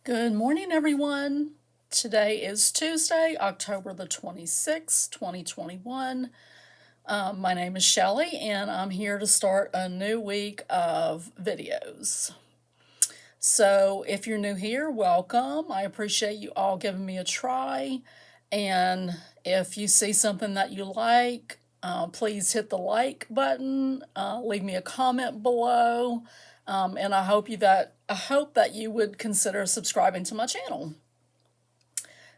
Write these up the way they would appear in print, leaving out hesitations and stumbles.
Good morning, everyone. Today is Tuesday, October the 26th, 2021. My name is Shelly, and I'm here to start a new week of videos. So, if you're new here, welcome. I appreciate you all giving me a try. And if you see something that you like, please hit the like button, leave me a comment below, and I hope that you would consider subscribing to my channel.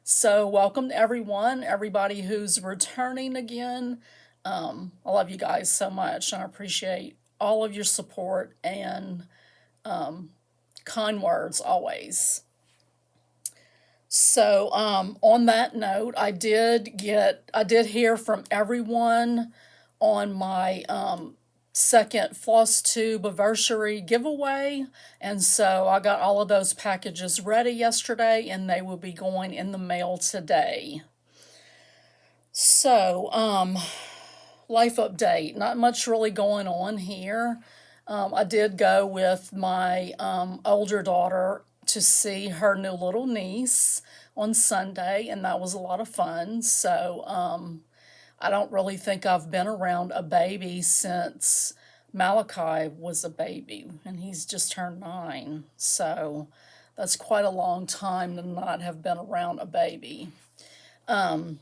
So welcome to everybody who's returning again. I love you guys so much, and I appreciate all of your support and kind words always. So on that note, I did hear from everyone on my second FlossTube anniversary giveaway, and so I got all of those packages ready yesterday, and they will be going in the mail today. So life update, not much really going on here. I did go with my older daughter to see her new little niece on Sunday, and that was a lot of fun. So I don't really think I've been around a baby since Malachi was a baby, and he's just turned 9. So that's quite a long time to not have been around a baby. So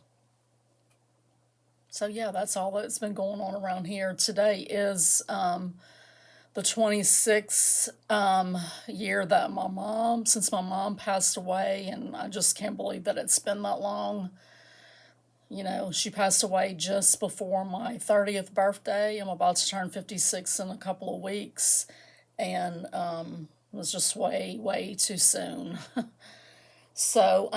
yeah, that's all that's been going on around here. Today is the 26th year that since my mom passed away, and I just can't believe that it's been that long. You know, she passed away just before my 30th birthday. I'm about to turn 56 in a couple of weeks, and it was just way too soon. So,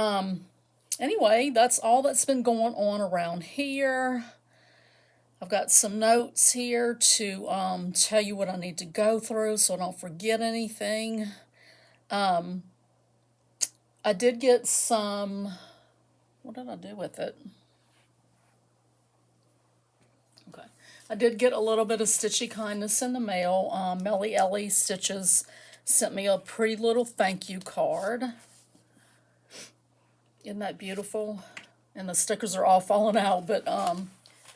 anyway, that's all that's been going on around here. I've got some notes here to tell you what I need to go through so I don't forget anything. I did get some, what did I do with it? Okay. I did get a little bit of Stitchy Kindness in the mail. Melly Ellie Stitches sent me a pretty little thank you card. Isn't that beautiful? And the stickers are all falling out, but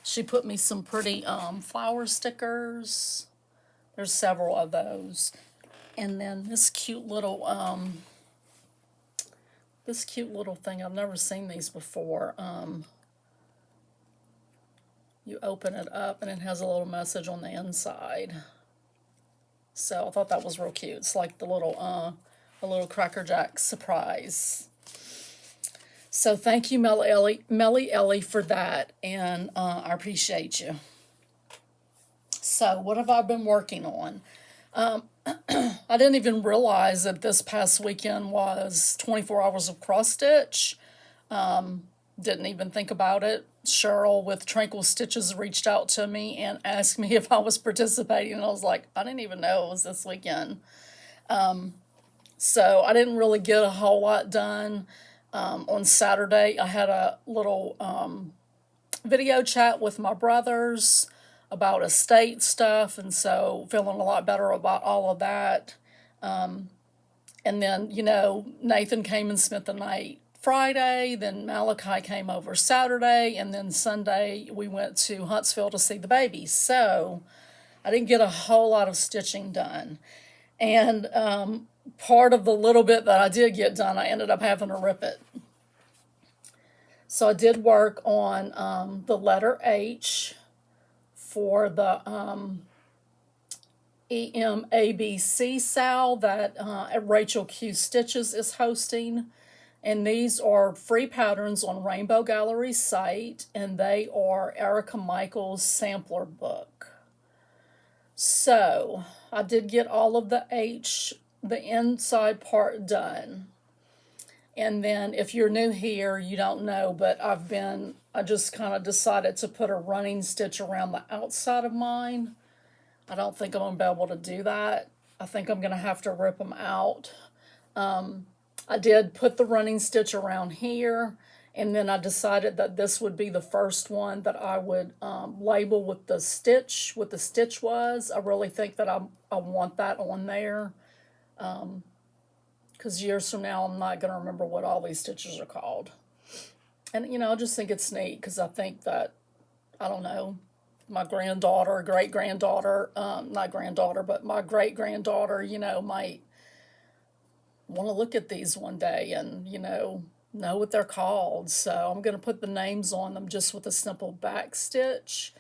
she put me some pretty flower stickers. There's several of those. And then this cute little thing. I've never seen these before. You open it up and it has a little message on the inside. So I thought that was real cute. It's like a little Cracker Jack surprise. So thank you, Melly Ellie, for that, and I appreciate you. So what have I been working on? I didn't even realize that this past weekend was 24 hours of cross stitch. Didn't even think about it. Cheryl with Tranquil Stitches reached out to me and asked me if I was participating, and I was like, I didn't even know it was this weekend. So I didn't really get a whole lot done. On Saturday, I had a little video chat with my brothers about estate stuff, and so feeling a lot better about all of that. And then, Nathan came and spent the night Friday, then Malachi came over Saturday, and then Sunday we went to Huntsville to see the baby. So I didn't get a whole lot of stitching done. And part of the little bit that I did get done, I ended up having to rip it. So I did work on the letter H for the EMABC SAL that Rachel Q Stitches is hosting. And these are free patterns on Rainbow Gallery's site, and they are Erica Michaels' sampler book. So I did get all of the inside part done. And then if you're new here, you don't know, but I just kind of decided to put a running stitch around the outside of mine. I don't think I'm going to be able to do that. I think I'm going to have to rip them out. I did put the running stitch around here, and then I decided that this would be the first one that I would label with the stitch, what the stitch was. I really think that I want that on there. because years from now I'm not going to remember what all these stitches are called. And, you know, I just think it's neat because I think that, I don't know, my granddaughter, great-granddaughter, not granddaughter, but my great-granddaughter, you know, might want to look at these one day and, you know what they're called. So I'm going to put the names on them just with a simple back stitch.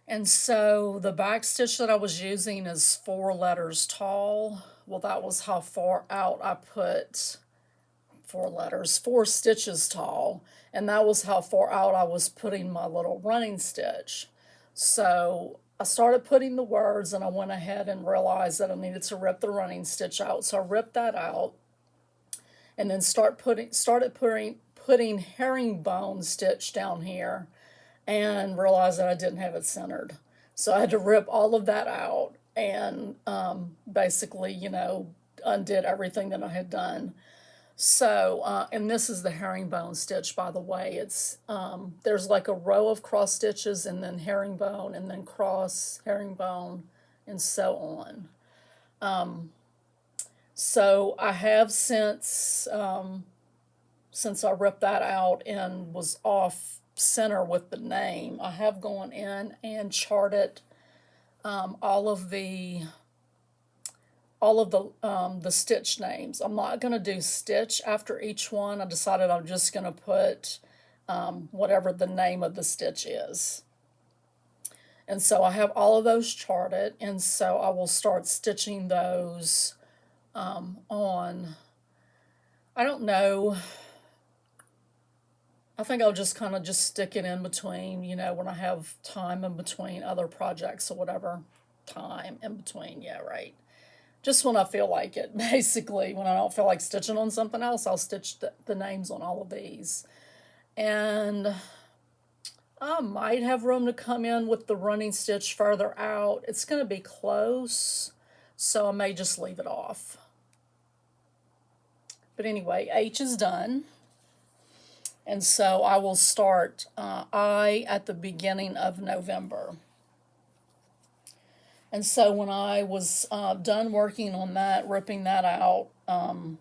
And so the back stitch that I was using is 4 letters tall. Well, that was how far out I put 4 stitches tall. And that was how far out I was putting my little running stitch. So I started putting the words, and I went ahead and realized that I needed to rip the running stitch out. So I ripped that out, and then started putting herringbone stitch down here, and realized that I didn't have it centered. So I had to rip all of that out, and basically, you know, undid everything that I had done. So, and this is the herringbone stitch, by the way. It's there's like a row of cross stitches, and then herringbone, and then cross, herringbone, and so on. So I have since I ripped that out and was off center with the name, I have gone in and charted all of the stitch names. I'm not going to do stitch after each one. I decided I'm just going to put whatever the name of the stitch is. And so I have all of those charted, and so I will start stitching those on. I don't know. I think I'll just kind of just stick it in between, you know, when I have time in between other projects or whatever. Time in between, yeah, right. Just when I feel like it, basically. When I don't feel like stitching on something else, I'll stitch the names on all of these. And I might have room to come in with the running stitch further out. It's going to be close, so I may just leave it off. But anyway, H is done. And so I will start I at the beginning of November. And so when I was done working on that, ripping that out, I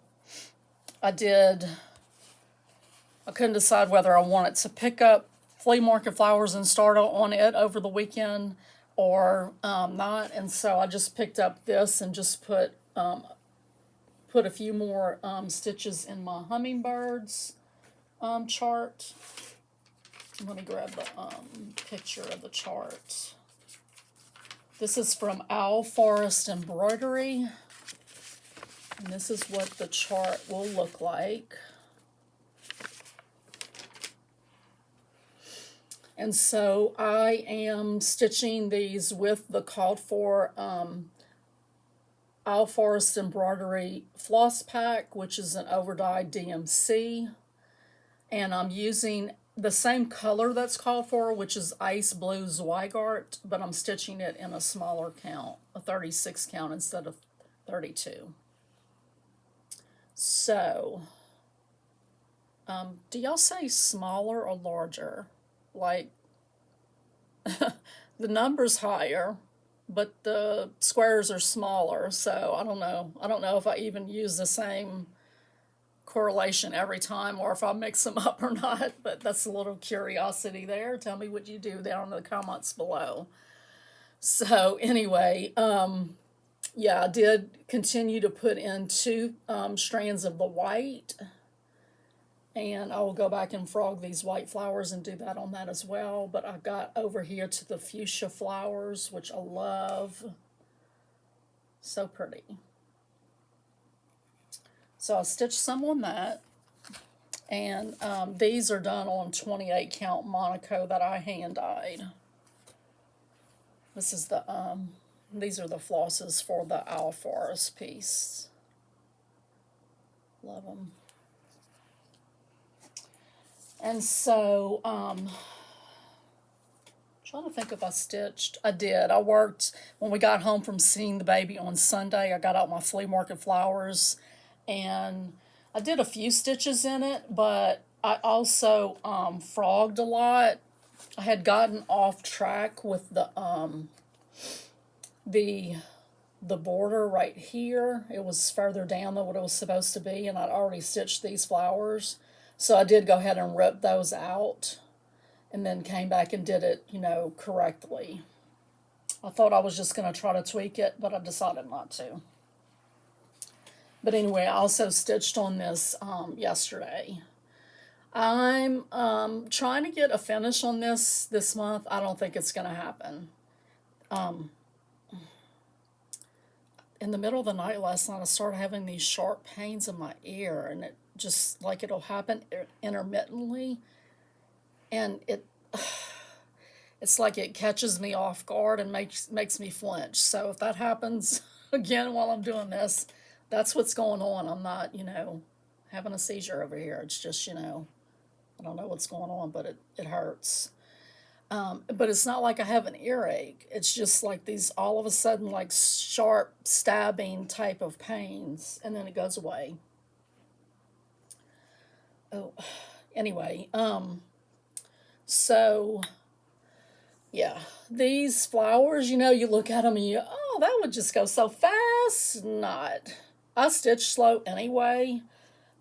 couldn't decide whether I wanted to pick up Flea Market Flowers and start on it over the weekend or not. And so I just picked up this and just put a few more stitches in my hummingbirds chart. Let me grab the picture of the chart. This is from Owl Forest Embroidery, and this is what the chart will look like. And so I am stitching these with the called for Owl Forest Embroidery Floss Pack, which is an overdyed DMC, and I'm using the same color that's called for, which is Ice Blue Zweigart, but I'm stitching it in a smaller count, a 36 count instead of 32. So, do y'all say smaller or larger? Like, the number's higher, but the squares are smaller, so I don't know. I don't know if I even use the same correlation every time or if I mix them up or not, but that's a little curiosity there. Tell me what you do down in the comments below. So anyway, yeah, I did continue to put in 2 strands of the white, and I will go back and frog these white flowers and do that on that as well. But I got over here to the fuchsia flowers, which I love. So pretty. So I stitched some on that, and these are done on 28 count Monaco that I hand dyed. This is the these are the flosses for the Owl Forest piece. Love them. And so trying to think if I stitched. I did. I worked when we got home from seeing the baby on Sunday. I got out my Flea Market Flowers, and I did a few stitches in it, but I also frogged a lot. I had gotten off track with the the border right here. It was further down than what it was supposed to be, and I'd already stitched these flowers. So I did go ahead and rip those out and then came back and did it, correctly. I thought I was just going to try to tweak it, but I decided not to. But anyway, I also stitched on this yesterday. I'm trying to get a finish on this month. I don't think it's going to happen. In the middle of the night last night, I started having these sharp pains in my ear, and it just like it'll happen intermittently, and it's like it catches me off guard and makes me flinch. So if that happens again while I'm doing this, that's what's going on. I'm not, having a seizure over here. It's just, I don't know what's going on, but it hurts. But it's not like I have an earache. It's just like these all of a sudden like sharp stabbing type of pains, and then it goes away. Oh, anyway, so yeah, these flowers, you look at them and oh, that would just go so fast. Not. I stitch slow anyway,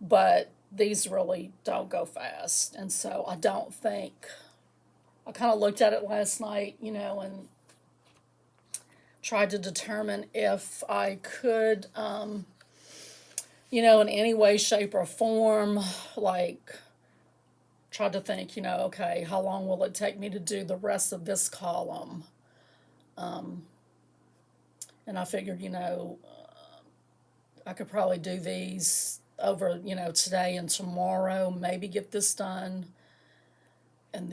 but these really don't go fast, and so I don't think. I kind of looked at it last night, and tried to determine if I could, in any way, shape, or form, like, tried to think, okay, how long will it take me to do the rest of this column? And I figured, I could probably do these over, today and tomorrow, maybe get this done. And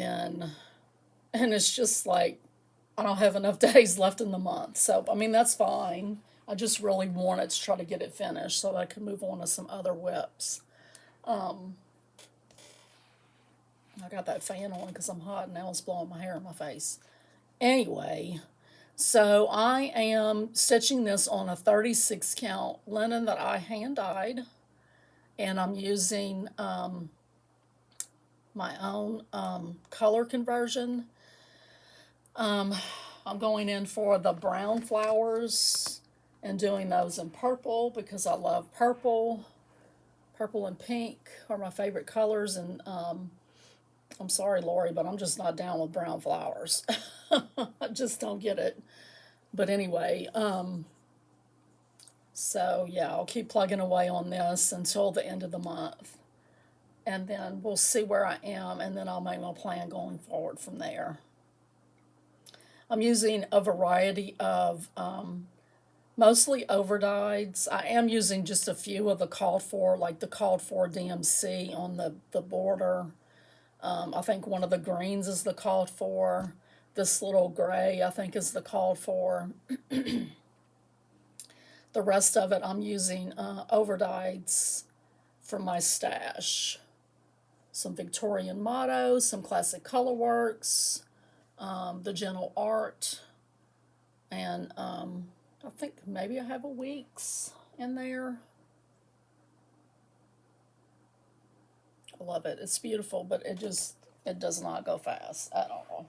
it's just like, I don't have enough days left in the month. So, I mean, that's fine. I just really wanted to try to get it finished so that I could move on to some other WIPs. I got that fan on because I'm hot and now it's blowing my hair in my face. Anyway, so I am stitching this on a 36 count linen that I hand dyed. And I'm using my own color conversion. I'm going in for the brown flowers and doing those in purple because I love purple. Purple and pink are my favorite colors, and I'm sorry, Lori, but I'm just not down with brown flowers. I just don't get it. But anyway, so yeah, I'll keep plugging away on this until the end of the month. And then we'll see where I am, and then I'll make my plan going forward from there. I'm using a variety of mostly overdyes. I am using just a few of the called for, like the called for DMC on the border. I think one of the greens is the called for. This little gray, I think, is the called for. The rest of it, I'm using overdyes from my stash. Some Victorian mottos, some classic colorworks, the Gentle Art, and I think maybe I have a Weeks in there. I love it. It's beautiful, but it does not go fast at all.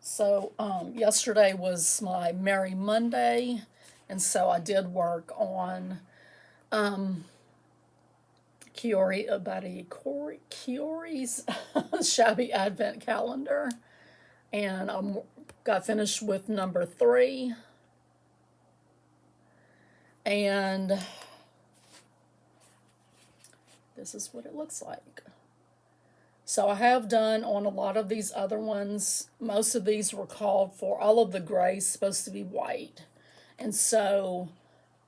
So yesterday was my Merry Monday, and so I did work on Kiori's Shabby Advent Calendar, and I got finished with number 3, and this is what it looks like. So I have done on a lot of these other ones, most of these were called for, all of the gray's supposed to be white, and so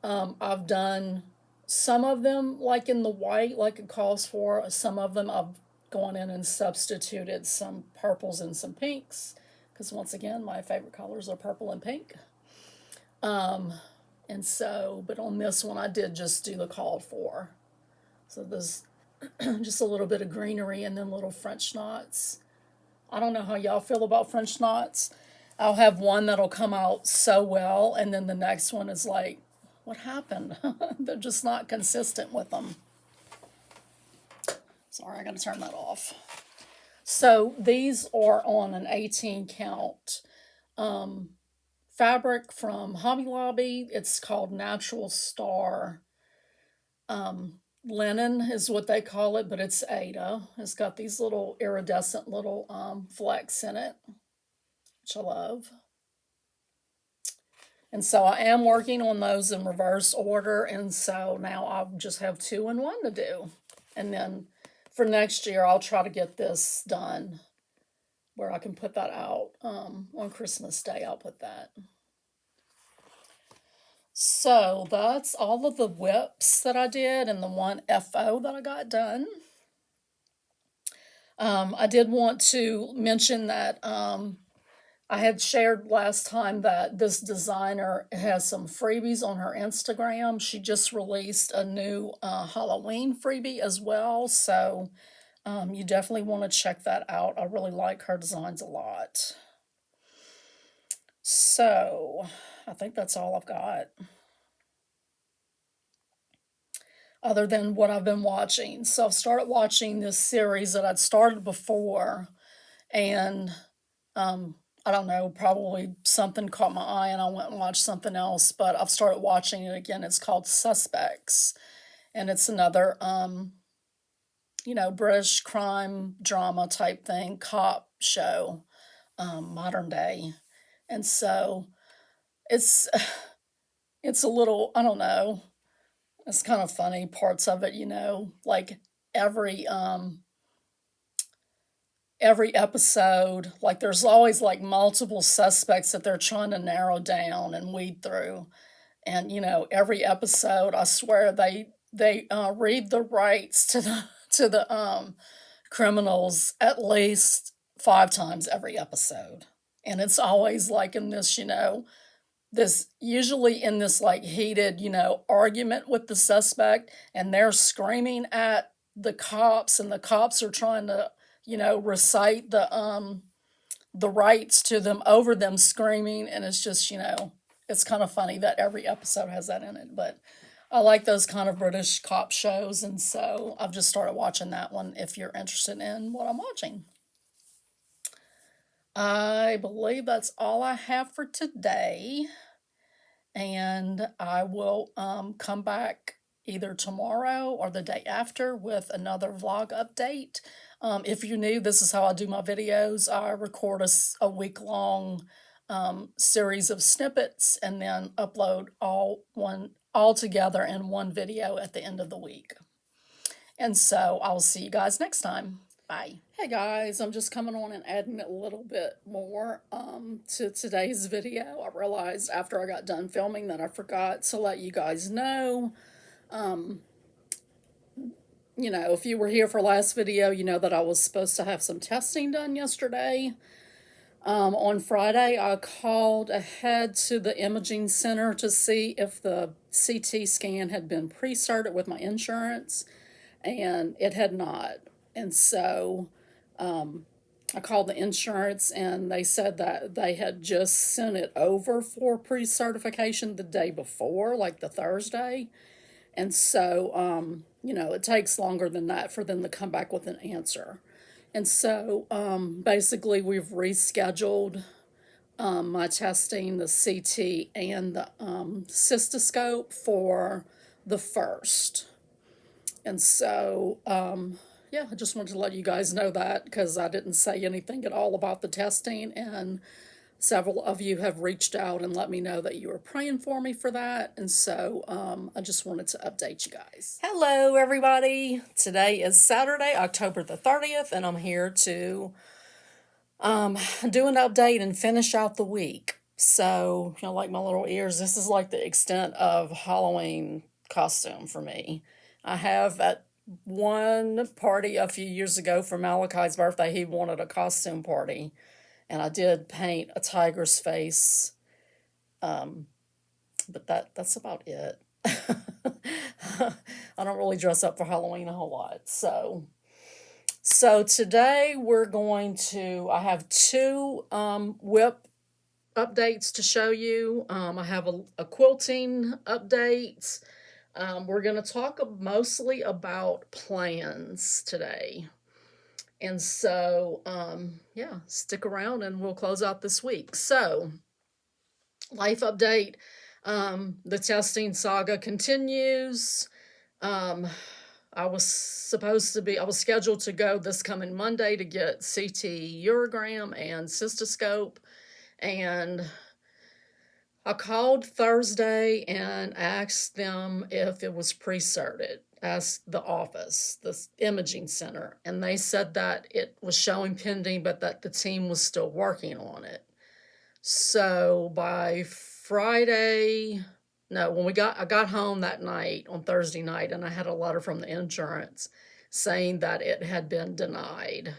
I've done some of them like in the white, like it calls for. Some of them I've gone in and substituted some purples and some pinks, because once again, my favorite colors are purple and pink. And so, but on this one, I did just do the called for. So there's just a little bit of greenery and then little French knots. I don't know how y'all feel about French knots. I'll have one that'll come out so well, and then the next one is like, what happened? They're just not consistent with them. Sorry, I gotta turn that off. So these are on an 18 count fabric from Hobby Lobby. It's called Natural Star. Linen is what they call it, but it's Ada. It's got these little iridescent little flecks in it, which I love. And so I am working on those in reverse order, and so now I'll just have 2 and 1 to do. And then for next year, I'll try to get this done where I can put that out on Christmas Day. I'll put that. So that's all of the whips that I did and the one FO that I got done. I did want to mention that I had shared last time that this designer has some freebies on her Instagram. She just released a new Halloween freebie as well. So you definitely want to check that out. I really like her designs a lot. So I think that's all I've got, other than what I've been watching. So I've started watching this series that I'd started before, and I don't know, probably something caught my eye and I went and watched something else, but I've started watching it again. It's called Suspects, and it's another British crime drama type thing, cop show, modern day. And so it's a little, I don't know, it's kind of funny parts of it, like every episode, like there's always like multiple suspects that they're trying to narrow down and weed through. And every episode, I swear they read the rights to the criminals at least 5 times every episode. And it's always like in this, this usually in this like heated, argument with the suspect, and they're screaming at the cops, and the cops are trying to, recite the rights to them over them screaming, and it's just, it's kind of funny that every episode has that in it. But I like those kind of British cop shows, and so I've just started watching that one if you're interested in what I'm watching. I believe that's all I have for today, and I will come back either tomorrow or the day after with another vlog update. If you're new, this is how I do my videos. I record a week-long series of snippets and then upload all together in one video at the end of the week. And so I'll see you guys next time. Bye. Hey guys, I'm just coming on and adding a little bit more to today's video. I realized after I got done filming that I forgot to let you guys know. If you were here for last video, you know that I was supposed to have some testing done yesterday. On Friday, I called ahead to the imaging center to see if the CT scan had been pre-started with my insurance, and it had not. And so I called the insurance, and they said that they had just sent it over for pre-certification the day before, like the Thursday. And so, it takes longer than that for them to come back with an answer. And so, basically, we've rescheduled my testing, the CT, and the cystoscope for the 1st. And so, yeah, I just wanted to let you guys know that because I didn't say anything at all about the testing, and several of you have reached out and let me know that you were praying for me for that. And so I just wanted to update you guys. Hello, everybody. Today is Saturday, October the 30th, and I'm here to do an update and finish out the week. So, like my little ears, this is like the extent of Halloween costume for me. I have at one party a few years ago for Malachi's birthday, he wanted a costume party. And I did paint a tiger's face, but that's about it. I don't really dress up for Halloween a whole lot. So today I have 2 WIP updates to show you. I have a quilting update. We're going to talk mostly about plans today. And so, yeah, stick around and we'll close out this week. So, life update. The testing saga continues. I was scheduled to go this coming Monday to get CT urogram and cystoscope. And I called Thursday and asked them if it was pre-certed, asked the office, the imaging center, and they said that it was showing pending, but that the team was still working on it. So by Friday, no, I got home that night on Thursday night, and I had a letter from the insurance saying that it had been denied.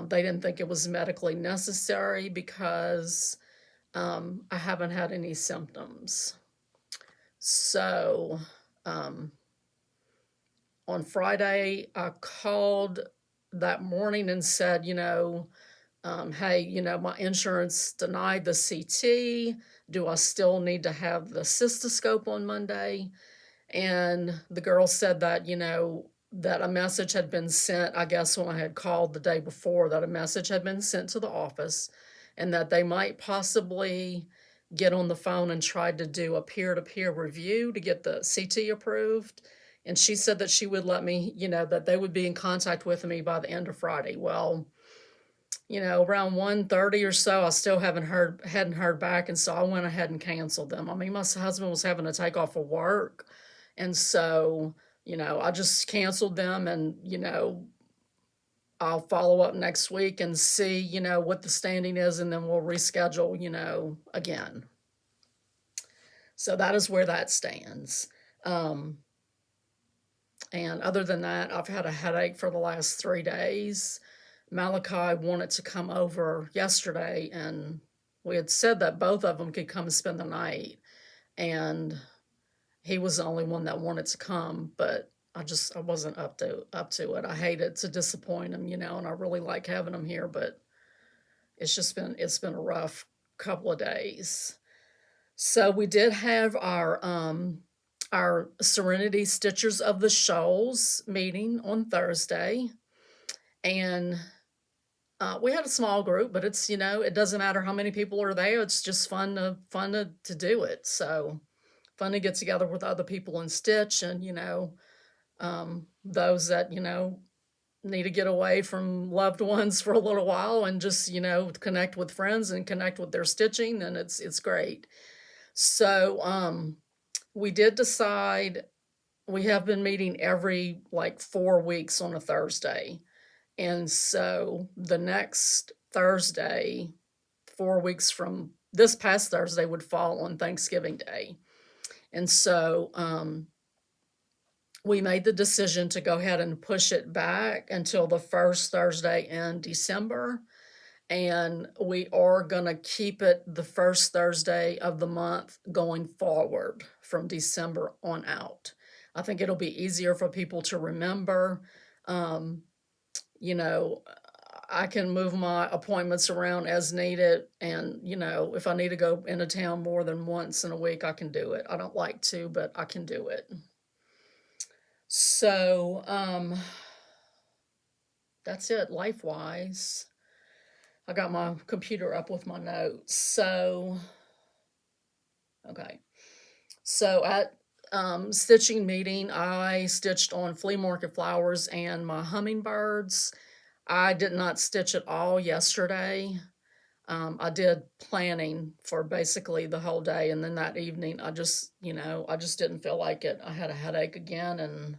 They didn't think it was medically necessary because I haven't had any symptoms. So on Friday, I called that morning and said, hey, my insurance denied the CT. Do I still need to have the cystoscope on Monday? And the girl said that, that a message had been sent, I guess when I had called the day before, that a message had been sent to the office and that they might possibly get on the phone and try to do a peer-to-peer review to get the CT approved. And she said that she would let me, that they would be in contact with me by the end of Friday. Well, around 1:30 or so, I still hadn't heard back, and so I went ahead and canceled them. I mean, my husband was having to take off of work, and so, I just canceled them, and, I'll follow up next week and see, what the standing is, and then we'll reschedule, again. So that is where that stands. And other than that, I've had a headache for the last 3 days. Malachi wanted to come over yesterday, and we had said that both of them could come and spend the night, and he was the only one that wanted to come, but I wasn't up to it. I hated to disappoint him, and I really like having him here, but it's been a rough couple of days. So we did have our Serenity Stitchers of the Shoals meeting on Thursday, and we had a small group, but it's, it doesn't matter how many people are there. It's just fun to do it. So fun to get together with other people and stitch, and, those that, need to get away from loved ones for a little while and just, connect with friends and connect with their stitching, and it's great. So, we did decide we have been meeting every 4 weeks on a Thursday. And so the next Thursday, 4 weeks from this past Thursday, would fall on Thanksgiving Day. And so we made the decision to go ahead and push it back until the first Thursday in December. And we are going to keep it the first Thursday of the month going forward from December on out. I think it'll be easier for people to remember. I can move my appointments around as needed. And, if I need to go into town more than once in a week, I can do it. I don't like to, but I can do it. So, that's it life-wise. I got my computer up with my notes. So, okay. So at stitching meeting, I stitched on flea market flowers and my hummingbirds. I did not stitch at all yesterday. I did planning for basically the whole day, and then that evening I just didn't feel like it. I had a headache again, and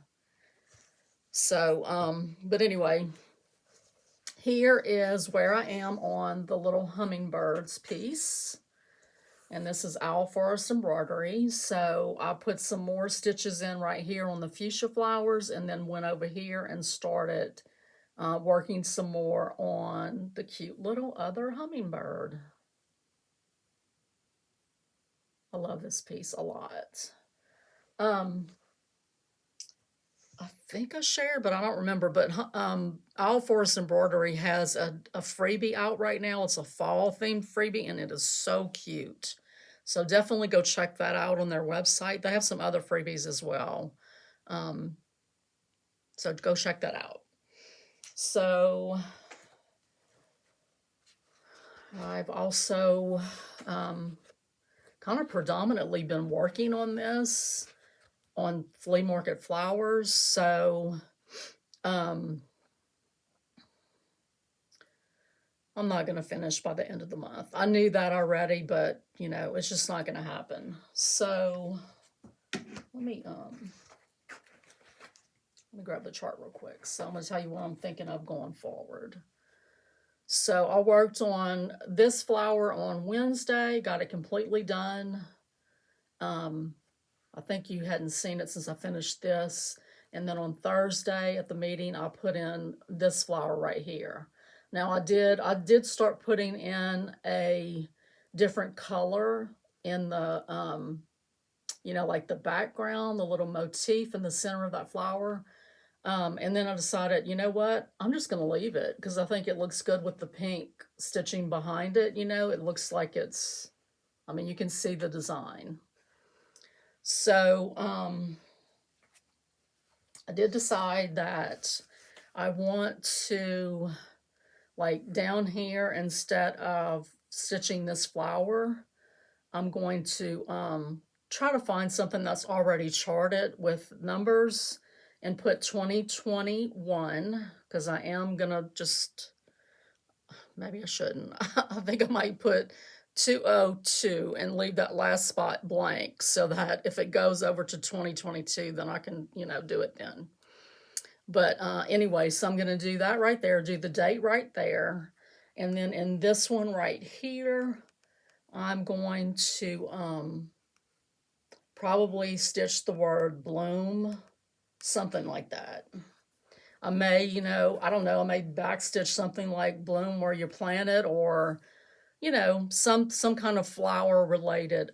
so but anyway, here is where I am on the little hummingbirds piece. And this is Owl Forest Embroidery. So I put some more stitches in right here on the fuchsia flowers, and then went over here and started working some more on the cute little other hummingbird. I love this piece a lot. I think I shared, but I don't remember. But Owl Forest Embroidery has a freebie out right now. It's a fall themed freebie, and it is so cute. So definitely go check that out on their website. They have some other freebies as well. So go check that out. So I've also kind of predominantly been working on this on flea market flowers. So I'm not going to finish by the end of the month. I knew that already, but you know, it's just not going to happen. So let me grab the chart real quick. So I'm going to tell you what I'm thinking of going forward. So I worked on this flower on Wednesday, got it completely done. I think you hadn't seen it since I finished this. And then on Thursday at the meeting, I put in this flower right here. Now I did start putting in a different color in the, you know, like the background, the little motif in the center of that flower. And then I decided, you know what, I'm just going to leave it because I think it looks good with the pink stitching behind it. You know, it looks like it's, I mean, you can see the design. So I did decide that I want to, like down here, instead of stitching this flower, I'm going to try to find something that's already charted with numbers and put 2021, because I am going to just, maybe I shouldn't. I think I might put 202 and leave that last spot blank so that if it goes over to 2022, then I can, you know, do it then. But anyway, so I'm going to do that right there, do the date right there. And then in this one right here, I'm going to probably stitch the word bloom, something like that. I may, you know, I don't know, I may backstitch something like bloom where you plant it, or, you know, some kind of flower related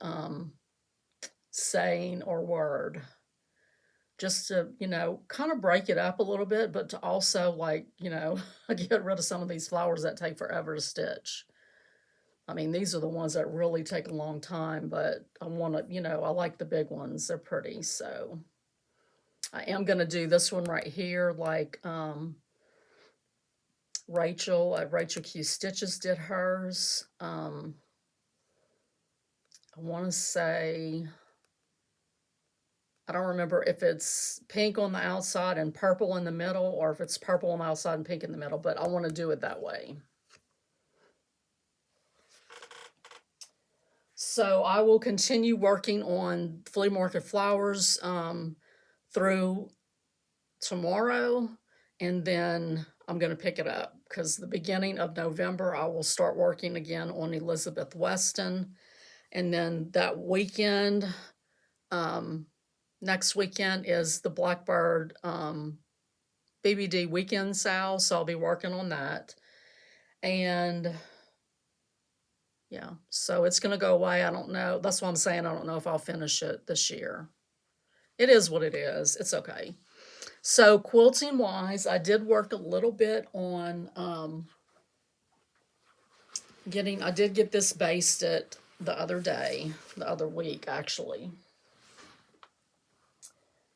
saying or word, just to, you know, kind of break it up a little bit, but to also, like, you know, get rid of some of these flowers that take forever to stitch. I mean, these are the ones that really take a long time, but I want to, you know, I like the big ones. They're pretty. So I am going to do this one right here, like Rachel at Rachel Q Stitches did hers. I want to say, I don't remember if it's pink on the outside and purple in the middle, or if it's purple on the outside and pink in the middle, but I want to do it that way. So I will continue working on flea market flowers through tomorrow, and then I'm going to pick it up because the beginning of November I will start working again on Elizabeth Weston, and then that weekend, next weekend is the Blackbird BBD weekend sale, so I'll be working on that. And yeah, so it's going to go away. I don't know. That's what I'm saying. I don't know if I'll finish it this year. It is what it is. It's okay. So quilting wise, I did work a little bit on I did get this basted the other week actually.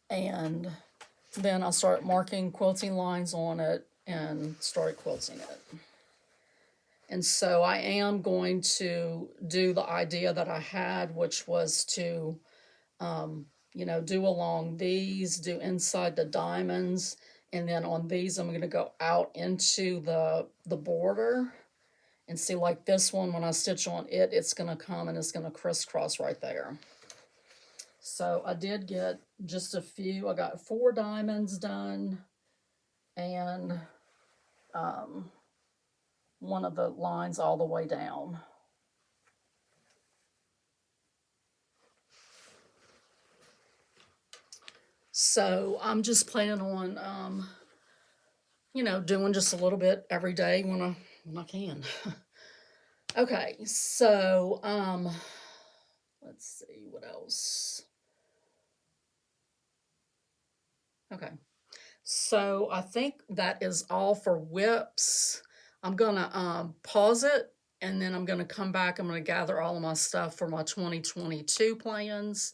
And then I started marking quilting lines on it and started quilting it. And so I am going to do the idea that I had, which was to, you know, do along these, do inside the diamonds, and then on these I'm going to go out into the border, and see, like this one, when I stitch on it, it's going to come and it's going to crisscross right there. So I did get just a few. I got 4 diamonds done, and one of the lines all the way down. So I'm just planning on, you know, doing just a little bit every day when I can. Okay, so let's see what else. Okay, so I think that is all for WIPs. I'm gonna pause it, and then I'm gonna come back. I'm gonna gather all of my stuff for my 2022 plans,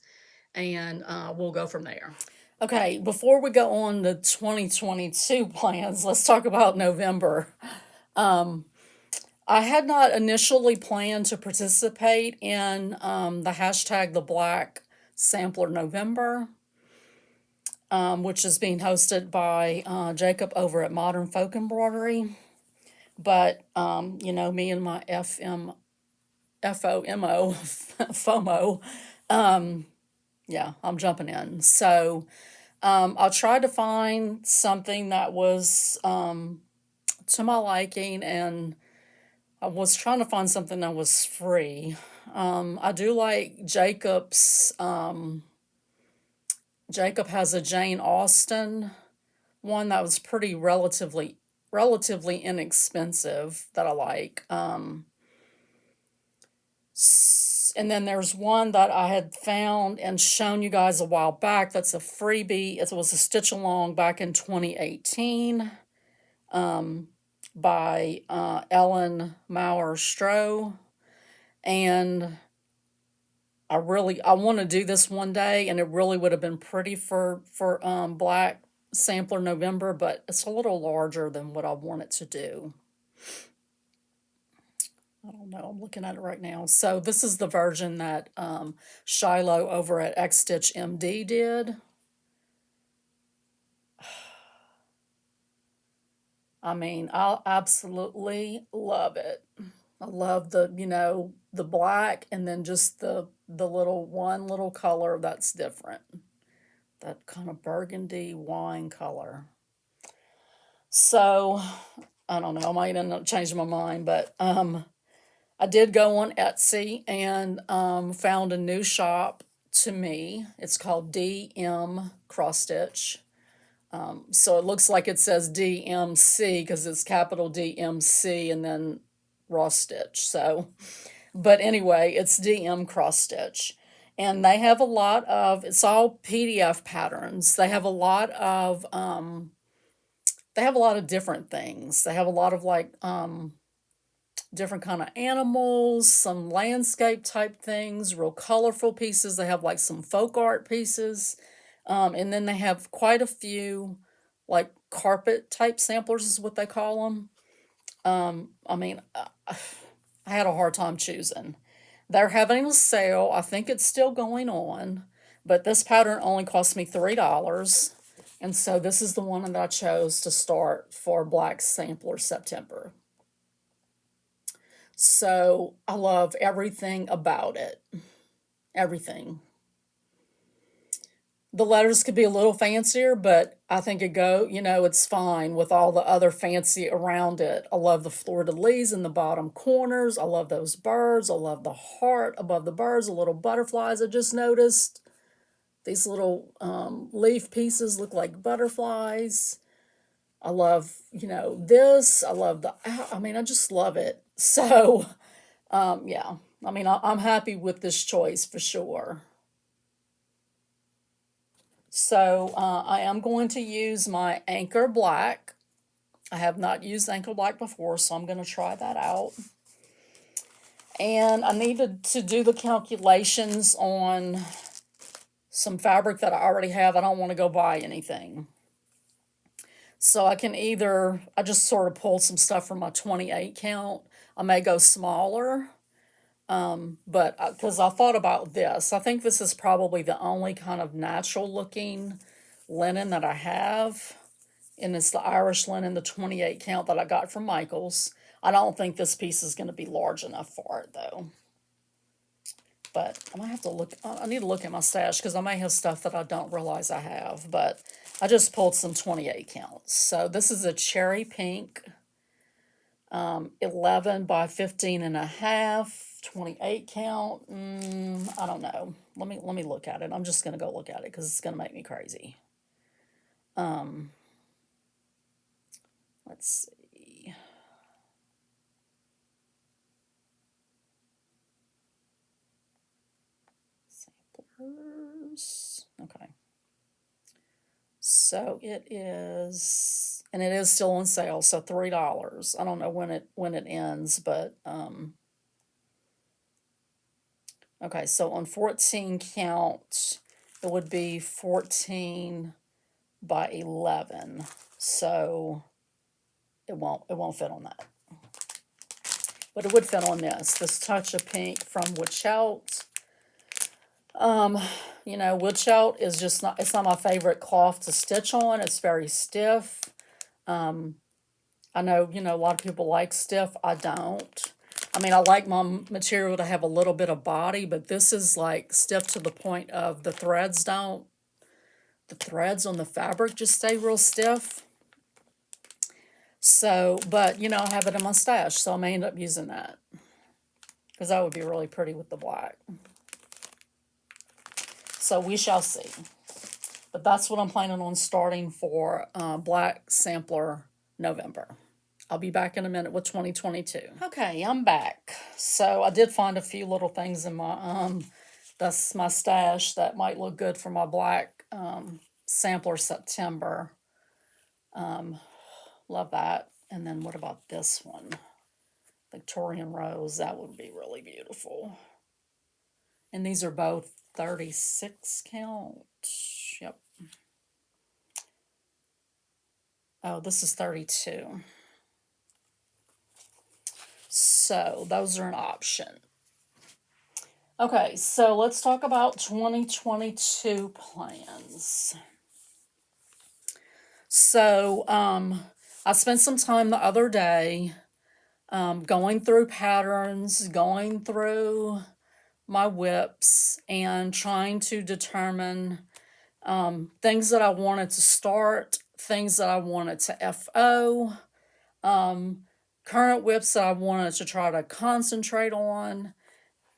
and we'll go from there. Okay, before we go on to 2022 plans, let's talk about November. I had not initially planned to participate in the hashtag the Black Sampler November, which is being hosted by Jacob over at Modern Folk Embroidery. But, you know, me and my FOMO, FOMO, yeah, I'm jumping in. So I tried to find something that was to my liking, and I was trying to find something that was free. I do like Jacob's. Jacob has a Jane Austen one that was pretty relatively inexpensive that I like. And then there's one that I had found and shown you guys a while back. That's a freebie. It was a stitch along back in 2018 by Ellen Maurer Stroh. And I want to do this one day, and it really would have been pretty for Black Sampler November, but it's a little larger than what I want it to do. I don't know. I'm looking at it right now. So this is the version that Shiloh over at X Stitch MD did. I mean, I absolutely love it. I love the, you know, the black, and then just the one little color that's different. That kind of burgundy wine color. So, I don't know. I might end up changing my mind, but I did go on Etsy and found a new shop to me. It's called DM Cross Stitch. So it looks like it says DMC because it's capital DMC and then Cross Stitch. So, but anyway, it's DM Cross Stitch. And they have a lot of, it's all PDF patterns. They have a lot of different things. They have a lot of like different kind of animals, some landscape type things, real colorful pieces. They have like some folk art pieces. And then they have quite a few like carpet type samplers is what they call them. I mean, I had a hard time choosing. They're having a sale. I think it's still going on, but this pattern only cost me $3. And so this is the one that I chose to start for Black Sampler September. So I love everything about it. Everything. The letters could be a little fancier, but I think it's fine with all the other fancy around it. I love the fleur-de-lis in the bottom corners. I love those birds. I love the heart above the birds, the little butterflies I just noticed. These little leaf pieces look like butterflies. I love, this. I love I just love it. So, yeah, I'm happy with this choice for sure. So I am going to use my Anchor Black. I have not used Anchor Black before, so I'm going to try that out. And I needed to do the calculations on some fabric that I already have. I don't want to go buy anything. So I just sort of pulled some stuff from my 28 count. I may go smaller. But because I thought about this, I think this is probably the only kind of natural looking linen that I have. And it's the Irish linen, the 28 count that I got from Michael's. I don't think this piece is going to be large enough for it though. But I might have to look, I need to look at my stash because I may have stuff that I don't realize I have. But I just pulled some 28 counts. So this is a cherry pink, 11 by 15 and a half. 28 count. I don't know. Let me look at it. I'm just gonna go look at it because it's gonna make me crazy. Let's see. Samplers. Okay. So it is, and it is still on sale. So $3. I don't know when it ends, but okay, so on 14 count, it would be 14 by 11. So it won't fit on that. but it would fit on this touch of pink from WIPGO. You know, WIPGO is just not, it's not my favorite cloth to stitch on. It's very stiff. I know, you know, a lot of people like stiff. I don't. I mean, I like my material to have a little bit of body, but this is like stiff to the point of the threads on the fabric just stay real stiff. So, but, you know, I have it in my stash, so I may end up using that. Because that would be really pretty with the black. So we shall see. But that's what I'm planning on starting for Black Sampler November. I'll be back in a minute with 2022. Okay, I'm back. So I did find a few little things in my that's my stash that might look good for my Black Sampler September. Love that. And then what about this one? Victorian Rose. That would be really beautiful. And these are both 36 count. Yep. Oh, this is 32. So those are an option. Okay, so let's talk about 2022 plans. So I spent some time the other day going through patterns, going through my WIPs, and trying to determine things that I wanted to start, things that I wanted to FO, current WIPs that I wanted to try to concentrate on,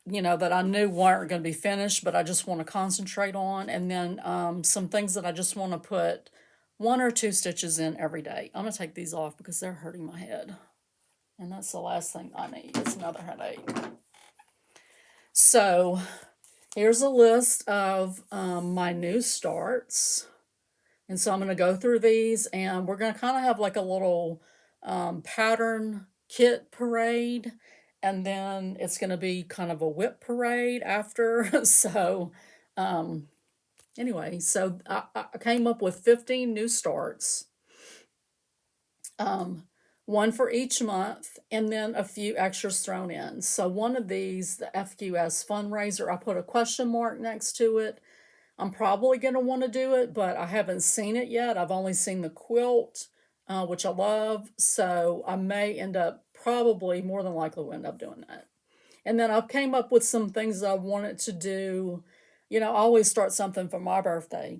you know, that I knew weren't going to be finished, but I just want to concentrate on, and then some things that I just want to put 1 or 2 stitches in every day. I'm going to take these off because they're hurting my head. And that's the last thing I need. It's another headache. So here's a list of my new starts. And so I'm going to go through these, and we're going to kind of have like a little pattern kit parade. And then it's going to be kind of a WIP parade after. So anyway, so I came up with 15 new starts. One for each month, and then a few extras thrown in. So one of these, the FQS fundraiser, I put a question mark next to it. I'm probably going to want to do it, but I haven't seen it yet. I've only seen the quilt, which I love. So I may end up, probably more than likely will end up doing that. And then I came up with some things that I wanted to do. You know, I always start something for my birthday,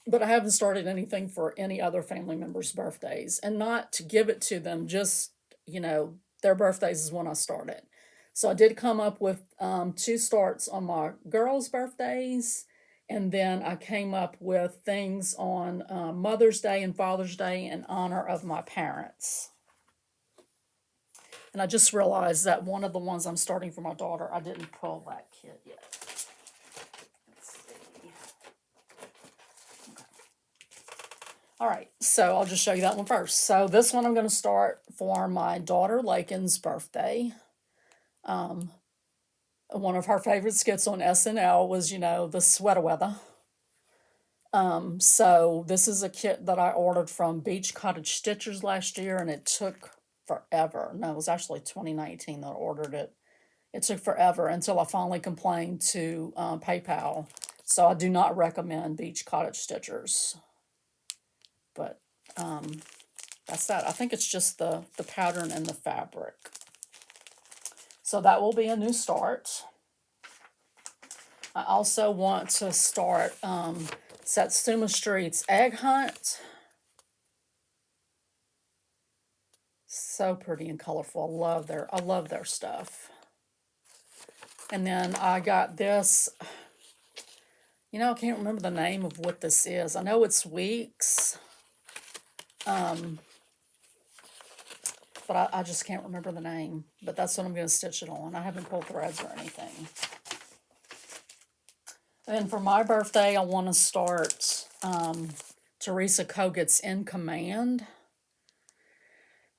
but I haven't started anything for any other family members' birthdays. And not to give it to them, just, you know, their birthdays is when I started. So I did come up with 2 starts on my girls' birthdays. And then I came up with things on Mother's Day and Father's Day in honor of my parents. And I just realized that one of the ones I'm starting for my daughter, I didn't pull that kit yet. All right, so I'll just show you that one first. So this one I'm going to start for my daughter Lakin's birthday. One of her favorite skits on SNL was, you know, the sweater weather. So this is a kit that I ordered from Beach Cottage Stitchers last year, and it took forever. No, it was actually 2019 that I ordered it. It took forever until I finally complained to PayPal. So I do not recommend Beach Cottage Stitchers. But that's that. I think it's just the pattern and the fabric. So that will be a new start. I also want to start Satsuma Street's Egg Hunt. So pretty and colorful. I love their stuff. And then I got this. You know, I can't remember the name of what this is. I know it's Weeks. But I just can't remember the name. But that's what I'm going to stitch it on. I haven't pulled threads or anything. And for my birthday, I want to start Teresa Kogut's In Command.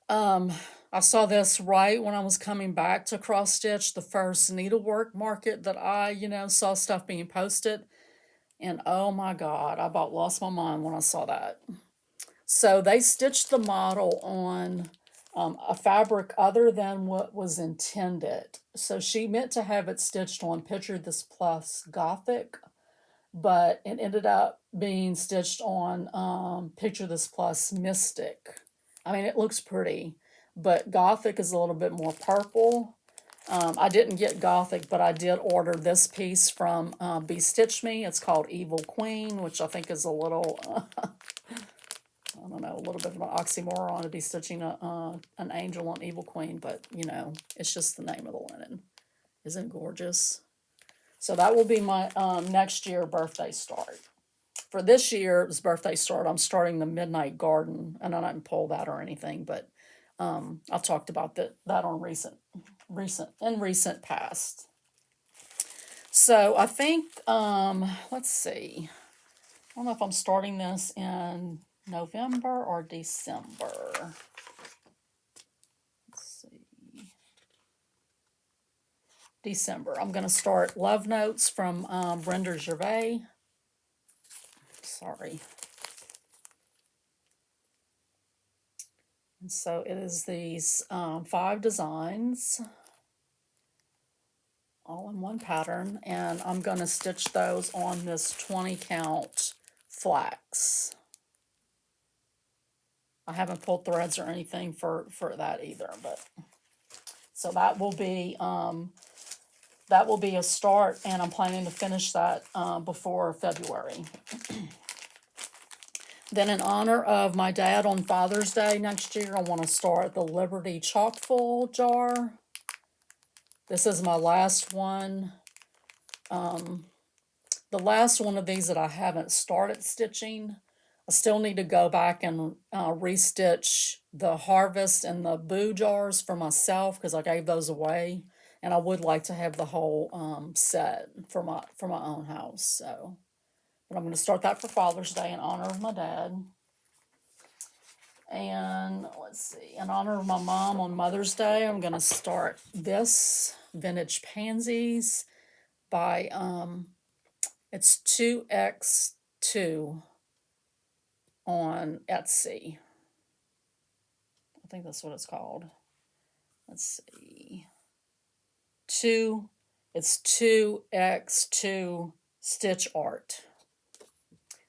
I saw this right when I was coming back to cross stitch, the first needlework market that I, you know, saw stuff being posted. And oh my God, I about lost my mind when I saw that. So they stitched the model on a fabric other than what was intended. So she meant to have it stitched on Picture This Plus Gothic, but it ended up being stitched on Picture This Plus Mystic. I mean, it looks pretty, but Gothic is a little bit more purple. I didn't get Gothic, but I did order this piece from Be Stitch Me. It's called Evil Queen, which I think is a little, I don't know, a little bit of an oxymoron to be stitching an angel on Evil Queen, but, you know, it's just the name of the linen. Isn't it gorgeous? So that will be my next year birthday start. For this year's birthday start, I'm starting the Midnight Garden, and I didn't pull that or anything, but I've talked about that on recent past. So I think, let's see, I don't know if I'm starting this in November or December. Let's see. December. I'm going to start Love Notes from Brenda Gervais. Sorry. And so it is these 5 designs, all in one pattern, and I'm going to stitch those on this 20 count flax. I haven't pulled threads or anything for that either, but so that will be a start, and I'm planning to finish that before February. Then in honor of my dad on Father's Day next year, I want to start the Liberty Chockfull jar. This is my last one. The last one of these that I haven't started stitching. I still need to go back and restitch the Harvest and the Boo jars for myself because I gave those away. And I would like to have the whole set for my own house. So. But I'm going to start that for Father's Day in honor of my dad. And let's see, in honor of my mom on Mother's Day, I'm going to start this Vintage Pansies by, it's 2x2 on Etsy. I think that's what it's called. Let's see. It's 2x2 stitch art.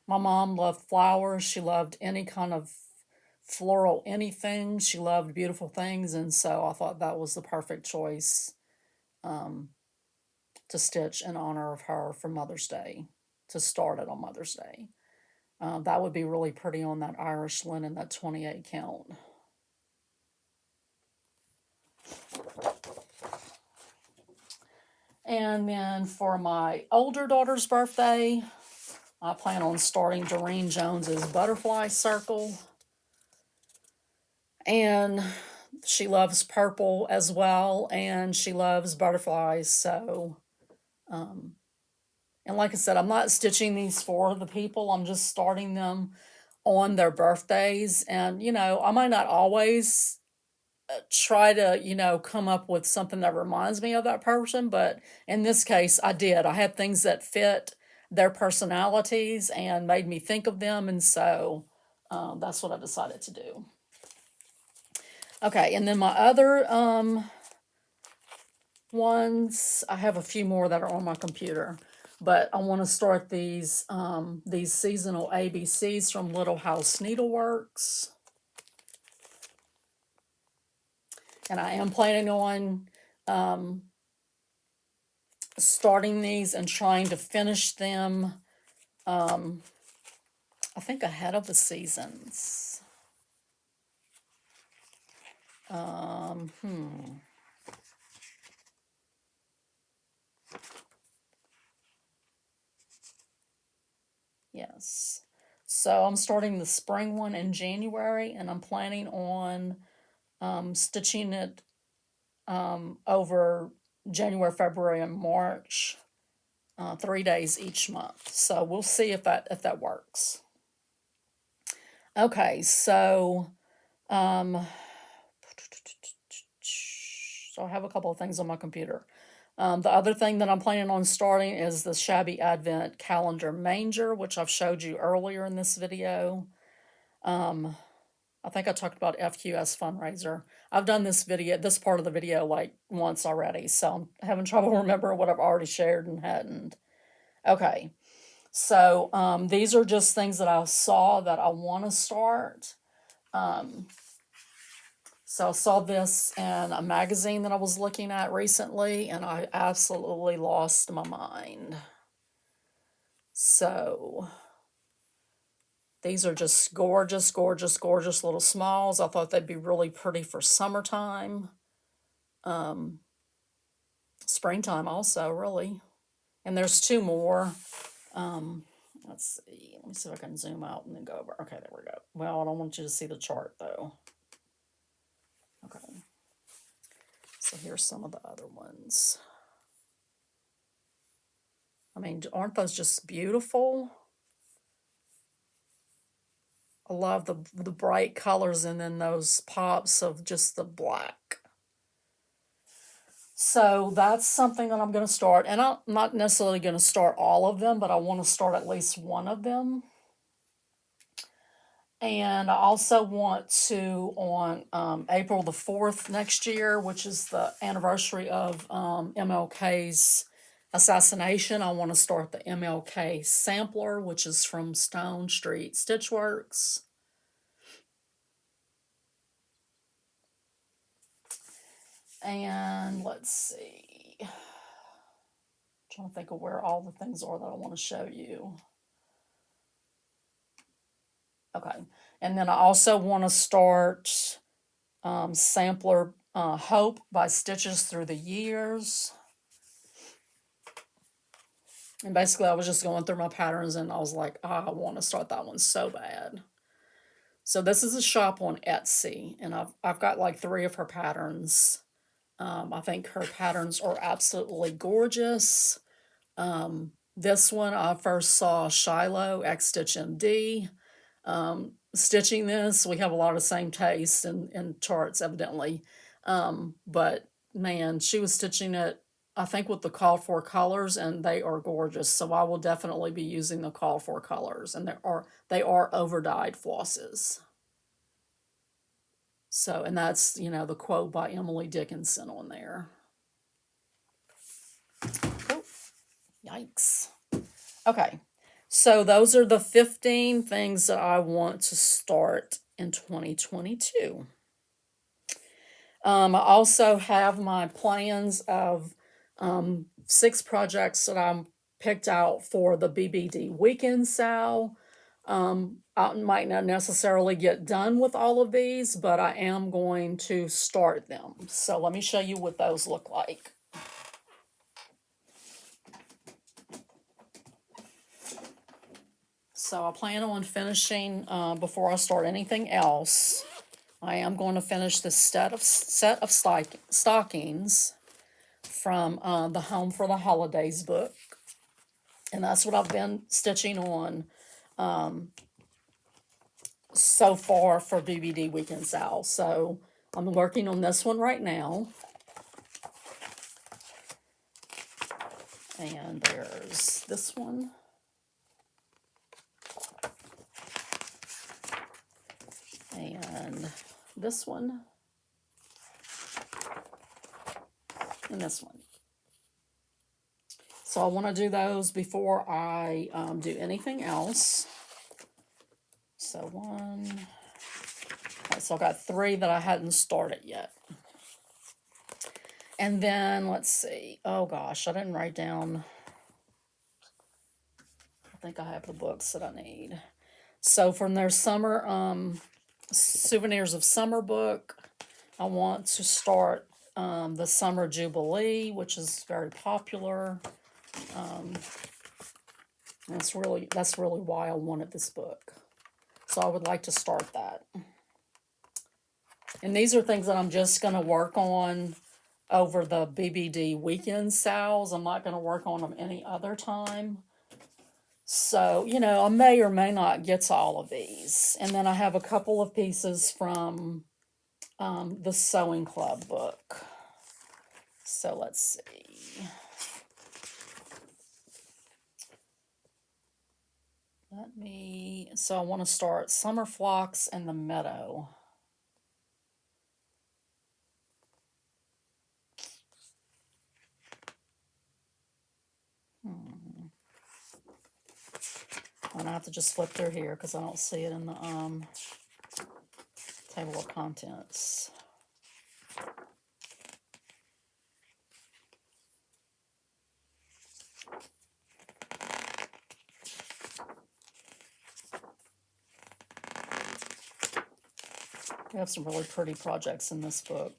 My mom loved flowers. She loved any kind of floral anything. She loved beautiful things, and so I thought that was the perfect choice to stitch in honor of her for Mother's Day, to start it on Mother's Day. That would be really pretty on that Irish linen, that 28 count. And then for my older daughter's birthday, I plan on starting Doreen Jones's Butterfly Circle. And she loves purple as well, and she loves butterflies, so, and like I said, I'm not stitching these for the people, I'm just starting them on their birthdays, and, you know, I might not always try to, you know, come up with something that reminds me of that person, but in this case, I did. I had things that fit their personalities and made me think of them, and so that's what I decided to do. Okay, and then my other ones, I have a few more that are on my computer, but I want to start these seasonal ABCs from Little House Needleworks. And I am planning on starting these and trying to finish them, I think ahead of the seasons. Yes. So I'm starting the spring one in January, and I'm planning on stitching it over January, February, and March, 3 days each month. So we'll see if that works. Okay, so I have a couple of things on my computer. The other thing that I'm planning on starting is the Shabby Advent Calendar Manger, which I've showed you earlier in this video. I think I talked about FQS fundraiser. I've done this part of the video like once already, so I'm having trouble remembering what I've already shared and hadn't. Okay, so these are just things that I saw that I want to start. So I saw this in a magazine that I was looking at recently, and I absolutely lost my mind. So these are just gorgeous, gorgeous, gorgeous little smalls. I thought they'd be really pretty for summertime. Springtime also, really. And there's two more. Let's see. Let me see if I can zoom out and then go over. Okay, there we go. Well, I don't want you to see the chart, though. Okay. So here's some of the other ones. I mean, aren't those just beautiful? I love the bright colors and then those pops of just the black. So that's something that I'm going to start. And I'm not necessarily going to start all of them, but I want to start at least one of them. And I also want to, on April the 4th next year, which is the anniversary of MLK's assassination, I want to start the MLK sampler, which is from Stone Street Stitchworks. And let's see. I'm trying to think of where all the things are that I want to show you. Okay. And then I also want to start sampler Hope by Stitches Through the Years. And basically, I was just going through my patterns and I was like, I want to start that one so bad. So this is a shop on Etsy, and I've got like 3 of her patterns. I think her patterns are absolutely gorgeous. This one I first saw Shiloh X Stitch MD stitching this. We have a lot of same taste in charts, evidently. But man, she was stitching it, I think, with the called for colors, and they are gorgeous. So I will definitely be using the called for colors, and they are over dyed flosses. So, and that's, the quote by Emily Dickinson on there. Oh, yikes. Okay. So those are the 15 things that I want to start in 2022. I also have my plans of 6 projects that I'm picked out for the BBD weekend sale. I might not necessarily get done with all of these, but I am going to start them. So let me show you what those look like. So I plan on finishing, before I start anything else, I am going to finish this set of stockings from the Home for the Holidays book. And that's what I've been stitching on so far for BBD Weekend Sale. So I'm working on this one right now. And there's this one. And this one. And this one. So I want to do those before I do anything else. So one. Right, so I got 3 that I hadn't started yet. And then let's see. Oh gosh, I didn't write down. I think I have the books that I need. So from their summer Souvenirs of Summer book, I want to start the Summer Jubilee, which is very popular. That's really why I wanted this book. So I would like to start that. And these are things that I'm just going to work on over the BBD weekend sales. I'm not going to work on them any other time. So, I may or may not get to all of these. And then I have a couple of pieces from the Sewing Club book. So let's see. So I want to start Summer Phlox and the Meadow. I'm gonna have to just flip through here because I don't see it in the table of contents. We have some really pretty projects in this book.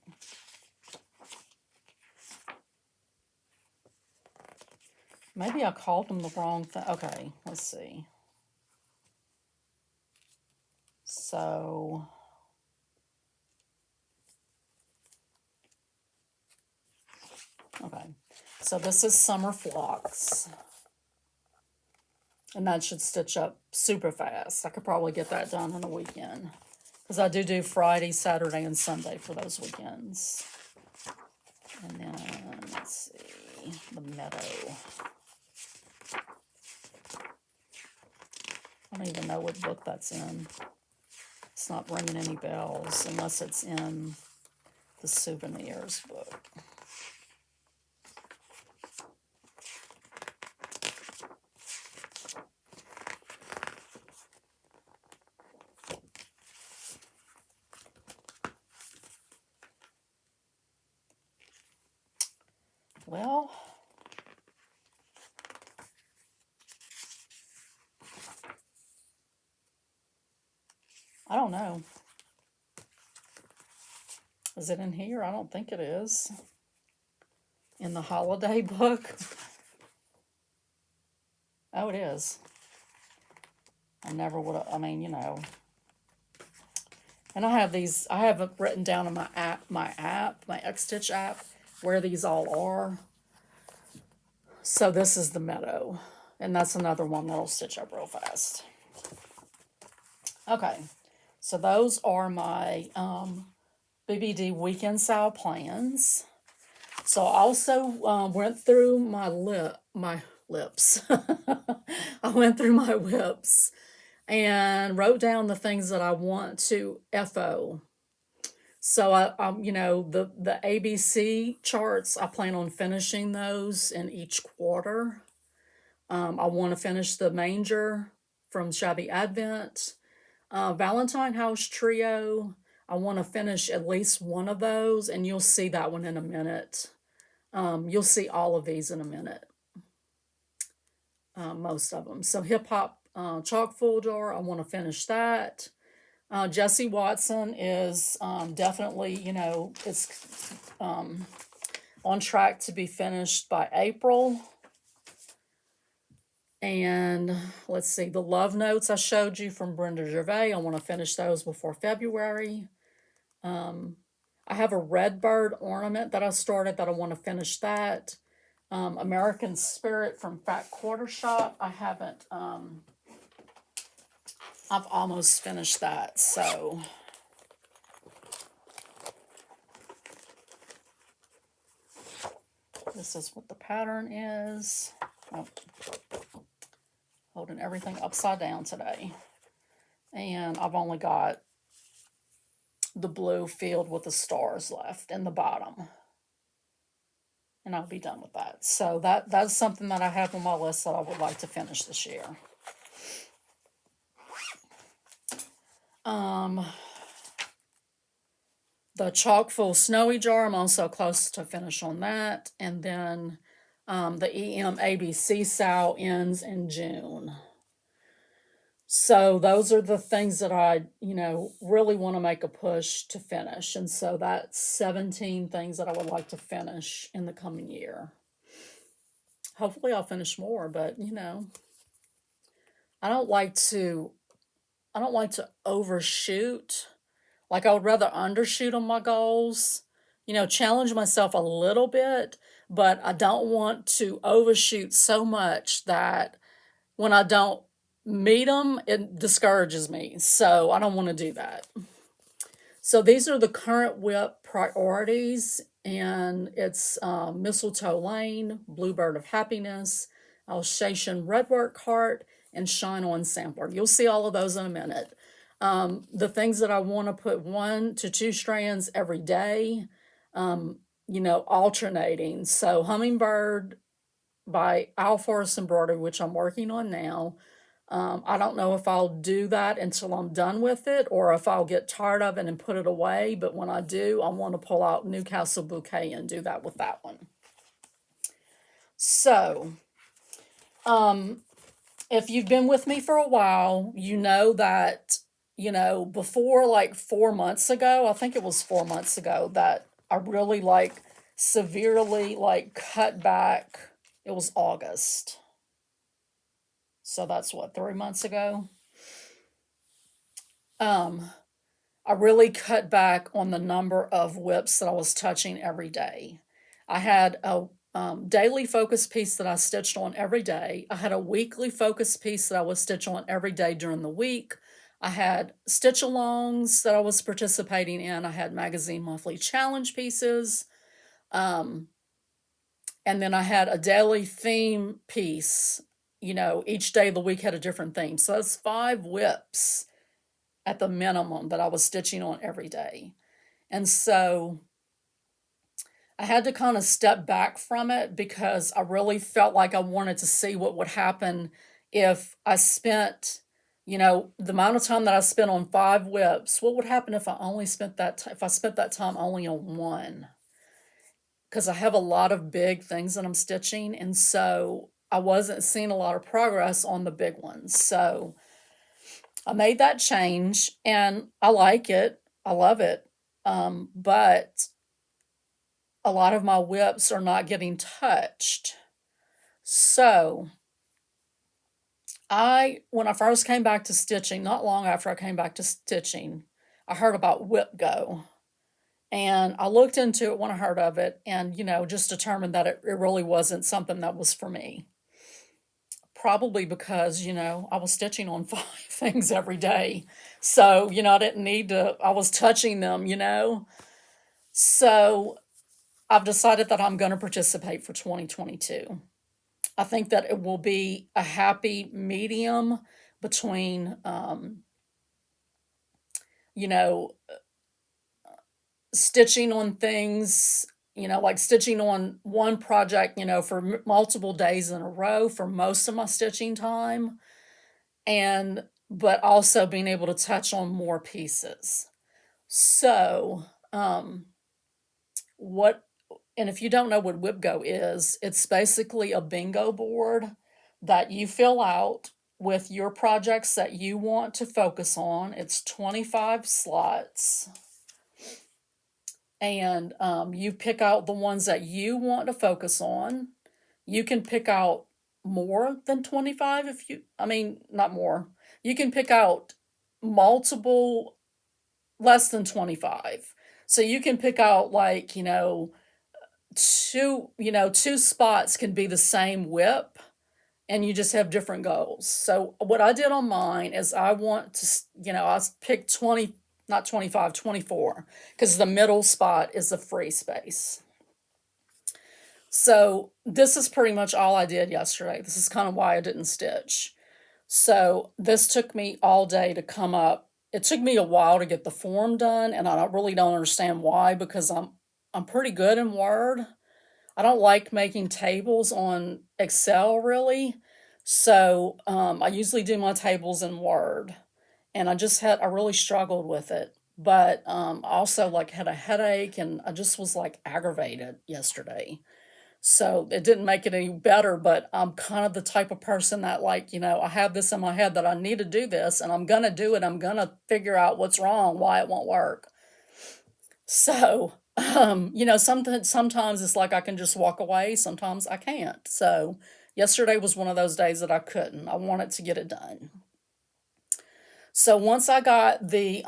Maybe I called them the wrong thing. Okay, let's see. So, okay. So this is Summer Phlox. And that should stitch up super fast. I could probably get that done in a weekend. Because I do Friday, Saturday, and Sunday for those weekends. And then, let's see, the Meadow. I don't even know what book that's in. It's not ringing any bells unless it's in the souvenirs book. Well, I don't know. Is it in here? I don't think it is. In the holiday book? Oh, it is. I never would have, I mean, you know. And I have these, I have it written down in my X-Stitch app, where these all are. So this is the Meadow. And that's another one that'll stitch up real fast. Okay. So those are my BBD weekend style plans. So I also went through my lips. I went through my WIPs and wrote down the things that I want to FO. So you know, the ABC charts, I plan on finishing those in each quarter. I want to finish the manger from Shabby Advent. Valentine House Trio, I want to finish at least one of those, and you'll see that one in a minute. You'll see all of these in a minute. Most of them. So Hip Hop Chalk Full Jar, I want to finish that. Jessie Watson is definitely, you know, it's on track to be finished by April. And let's see, the love notes I showed you from Brenda Gervais, I want to finish those before February. I have a red bird ornament that I started that I want to finish that. American Spirit from Fat Quarter Shop, I haven't, I've almost finished that, so. This is what the pattern is. Oh. Holding everything upside down today. And I've only got the blue field with the stars left in the bottom. And I'll be done with that. So that's something that I have on my list that I would like to finish this year. The Chock Full Snowy Jar, I'm also close to finish on that. And then the EM ABC SAO ends in June. So those are the things that I, you know, really want to make a push to finish. And so that's 17 things that I would like to finish in the coming year. Hopefully I'll finish more, but you know, I don't like to overshoot. Like I would rather undershoot on my goals, you know, challenge myself a little bit, but I don't want to overshoot so much that when I don't meet them, it discourages me. So I don't want to do that. So these are the current WIP priorities, and it's Mistletoe Lane, Bluebird of Happiness, Alsatian Redwork Heart, and Shine On Sampler. You'll see all of those in a minute. The things that I want to put 1 to 2 strands every day, alternating. So Hummingbird by Owl Forest Embroidery, which I'm working on now. I don't know if I'll do that until I'm done with it or if I'll get tired of it and put it away. But when I do, I want to pull out Newcastle Bouquet and do that with that one. So, if you've been with me for a while, you know that, before like 4 months ago, I think it was 4 months ago, that I really severely cut back. It was August. So that's what, 3 months ago? I really cut back on the number of WIPs that I was touching every day. I had a daily focus piece that I stitched on every day. I had a weekly focus piece that I would stitch on every day during the week. I had stitch alongs that I was participating in. I had magazine monthly challenge pieces. And then I had a daily theme piece. Each day of the week had a different theme. So that's 5 WIPs at the minimum that I was stitching on every day. And so I had to kind of step back from it because I really felt like I wanted to see what would happen if I spent, the amount of time that I spent on 5 WIPs. What would happen if I only spent if I spent that time only on 1? Because I have a lot of big things that I'm stitching, and so I wasn't seeing a lot of progress on the big ones. So I made that change, and I like it. I love it. But a lot of my WIPs are not getting touched. So when I first came back to stitching, not long after I came back to stitching, I heard about WIPGO. And I looked into it when I heard of it and, just determined that it really wasn't something that was for me. Probably because, I was stitching on 5 things every day. So, I didn't need to, I was touching them, So I've decided that I'm going to participate for 2022. I think that it will be a happy medium between, stitching on things, like stitching on one project, for multiple days in a row for most of my stitching time, but also being able to touch on more pieces. So, and if you don't know what WIPGO is, it's basically a bingo board that you fill out with your projects that you want to focus on. It's 25 slots. And you pick out the ones that you want to focus on. You can pick out more than 25 not more. You can pick out multiple less than 25. So you can pick out two spots can be the same WIP and you just have different goals. So what I did on mine is I want to, I picked 20, not 25, 24, because the middle spot is the free space. So this is pretty much all I did yesterday. This is kind of why I didn't stitch. So this took me all day to come up. It took me a while to get the form done, and I really don't understand why, because I'm pretty good in Word. I don't like making tables on Excel really. So I usually do my tables in Word, and I really struggled with it. But also had a headache, and I just was aggravated yesterday. So it didn't make it any better, but I'm kind of the type of person that I have this in my head that I need to do this, and I'm going to do it. I'm going to figure out what's wrong, why it won't work. So, sometimes it's like I can just walk away. Sometimes I can't. So yesterday was one of those days that I couldn't. I wanted to get it done. So once I got the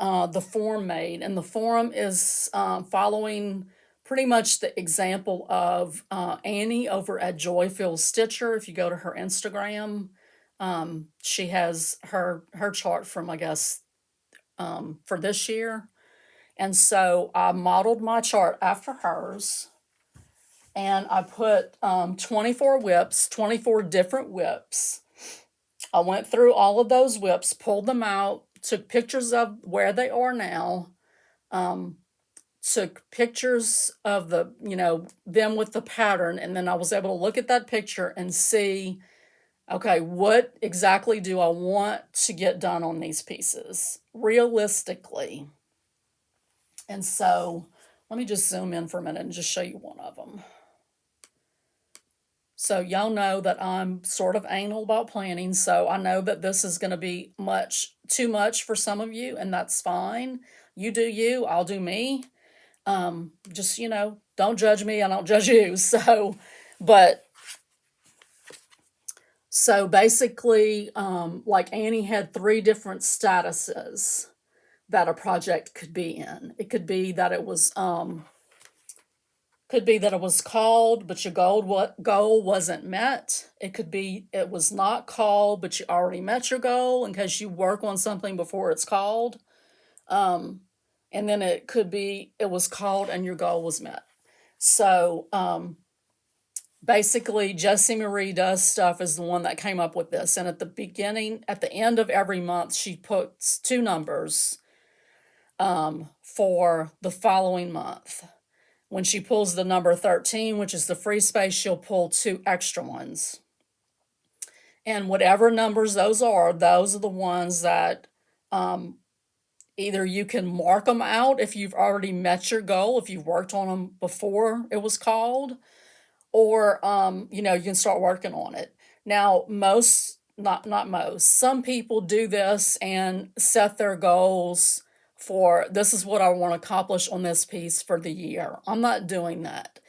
form made, and the form is following pretty much the example of Annie over at Joyfield Stitcher. If you go to her Instagram, she has her chart from, I guess, for this year. And so I modeled my chart after hers. and I put 24 whips, 24 different whips. I went through all of those whips, pulled them out, took pictures of where they are now, took pictures of the, them with the pattern, and then I was able to look at that picture and see, okay, what exactly do I want to get done on these pieces realistically? And so let me just zoom in for a minute and just show you one of them. So y'all know that I'm sort of anal about planning, so I know that this is going to be too much for some of you, and that's fine. You do you, I'll do me. Just, don't judge me, I don't judge you. So basically, like Annie had 3 different statuses that a project could be in. It could be that it was called, but your goal wasn't met. It could be it was not called, but you already met your goal in case you work on something before it's called. And then it could be it was called and your goal was met. So basically, Jessie Marie Does Stuff is the one that came up with this. And at the end of every month, she puts 2 numbers for the following month. When she pulls the number 13, which is the free space, she'll pull 2 extra ones. And whatever numbers those are the ones that either you can mark them out if you've already met your goal, if you've worked on them before it was called, or you can start working on it. Now, not most, some people do this and set their goals for, this is what I want to accomplish on this piece for the year. I'm not doing that.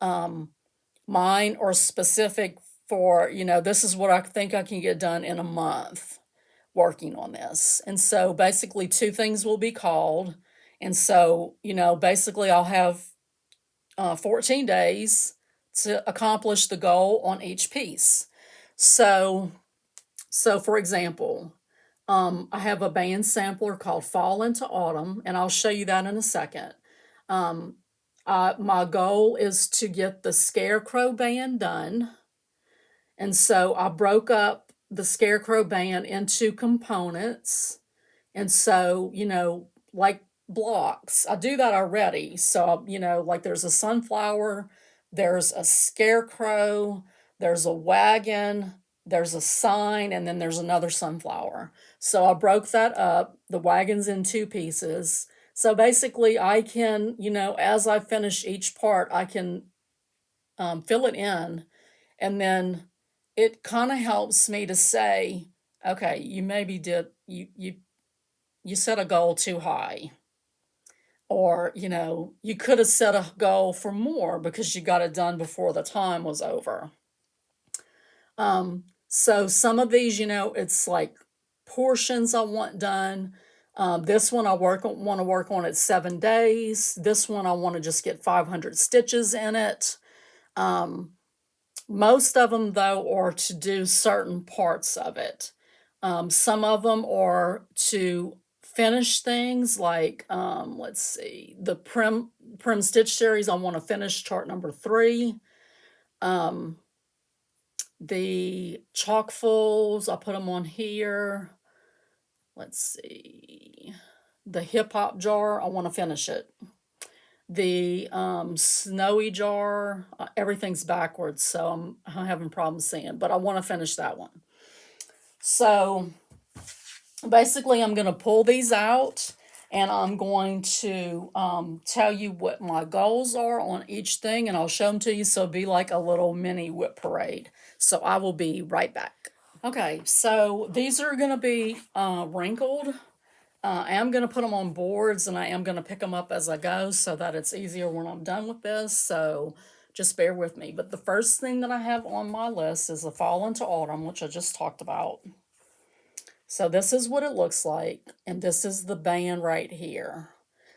Mine are specific for, this is what I think I can get done in a month working on this. And so basically 2 things will be called. And so, basically I'll have 14 days to accomplish the goal on each piece. So for example, I have a band sampler called Fall into Autumn, and I'll show you that in a second. My goal is to get the Scarecrow band done. And so I broke up the Scarecrow band into components. And so, like blocks, I do that already. So, like there's a sunflower, there's a scarecrow, there's a wagon, there's a sign, and then there's another sunflower. So I broke that up. The wagon's in 2 pieces. So basically I can, as I finish each part, I can fill it in. And then it kind of helps me to say, okay, you maybe did, you set a goal too high. Or, you could have set a goal for more because you got it done before the time was over. So some of these, it's like portions I want done. This one I want to work on it 7 days. This one I want to just get 500 stitches in it. Most of them, though, are to do certain parts of it. Some of them are to finish things like, let's see, the Prim Stitch series, I want to finish chart number 3. The chalkfuls, I'll put them on here. Let's see, the hip hop jar, I want to finish it. The snowy jar, everything's backwards, so I'm having problems seeing, but I want to finish that one. So basically I'm going to pull these out, and I'm going to tell you what my goals are on each thing, and I'll show them to you, so it'll be like a little mini whip parade. So I will be right back. Okay, so these are going to be wrinkled. I am going to put them on boards, and I am going to pick them up as I go so that it's easier when I'm done with this, so just bear with me. But the first thing that I have on my list is the Fall into Autumn, which I just talked about. So this is what it looks like, and this is the band right here.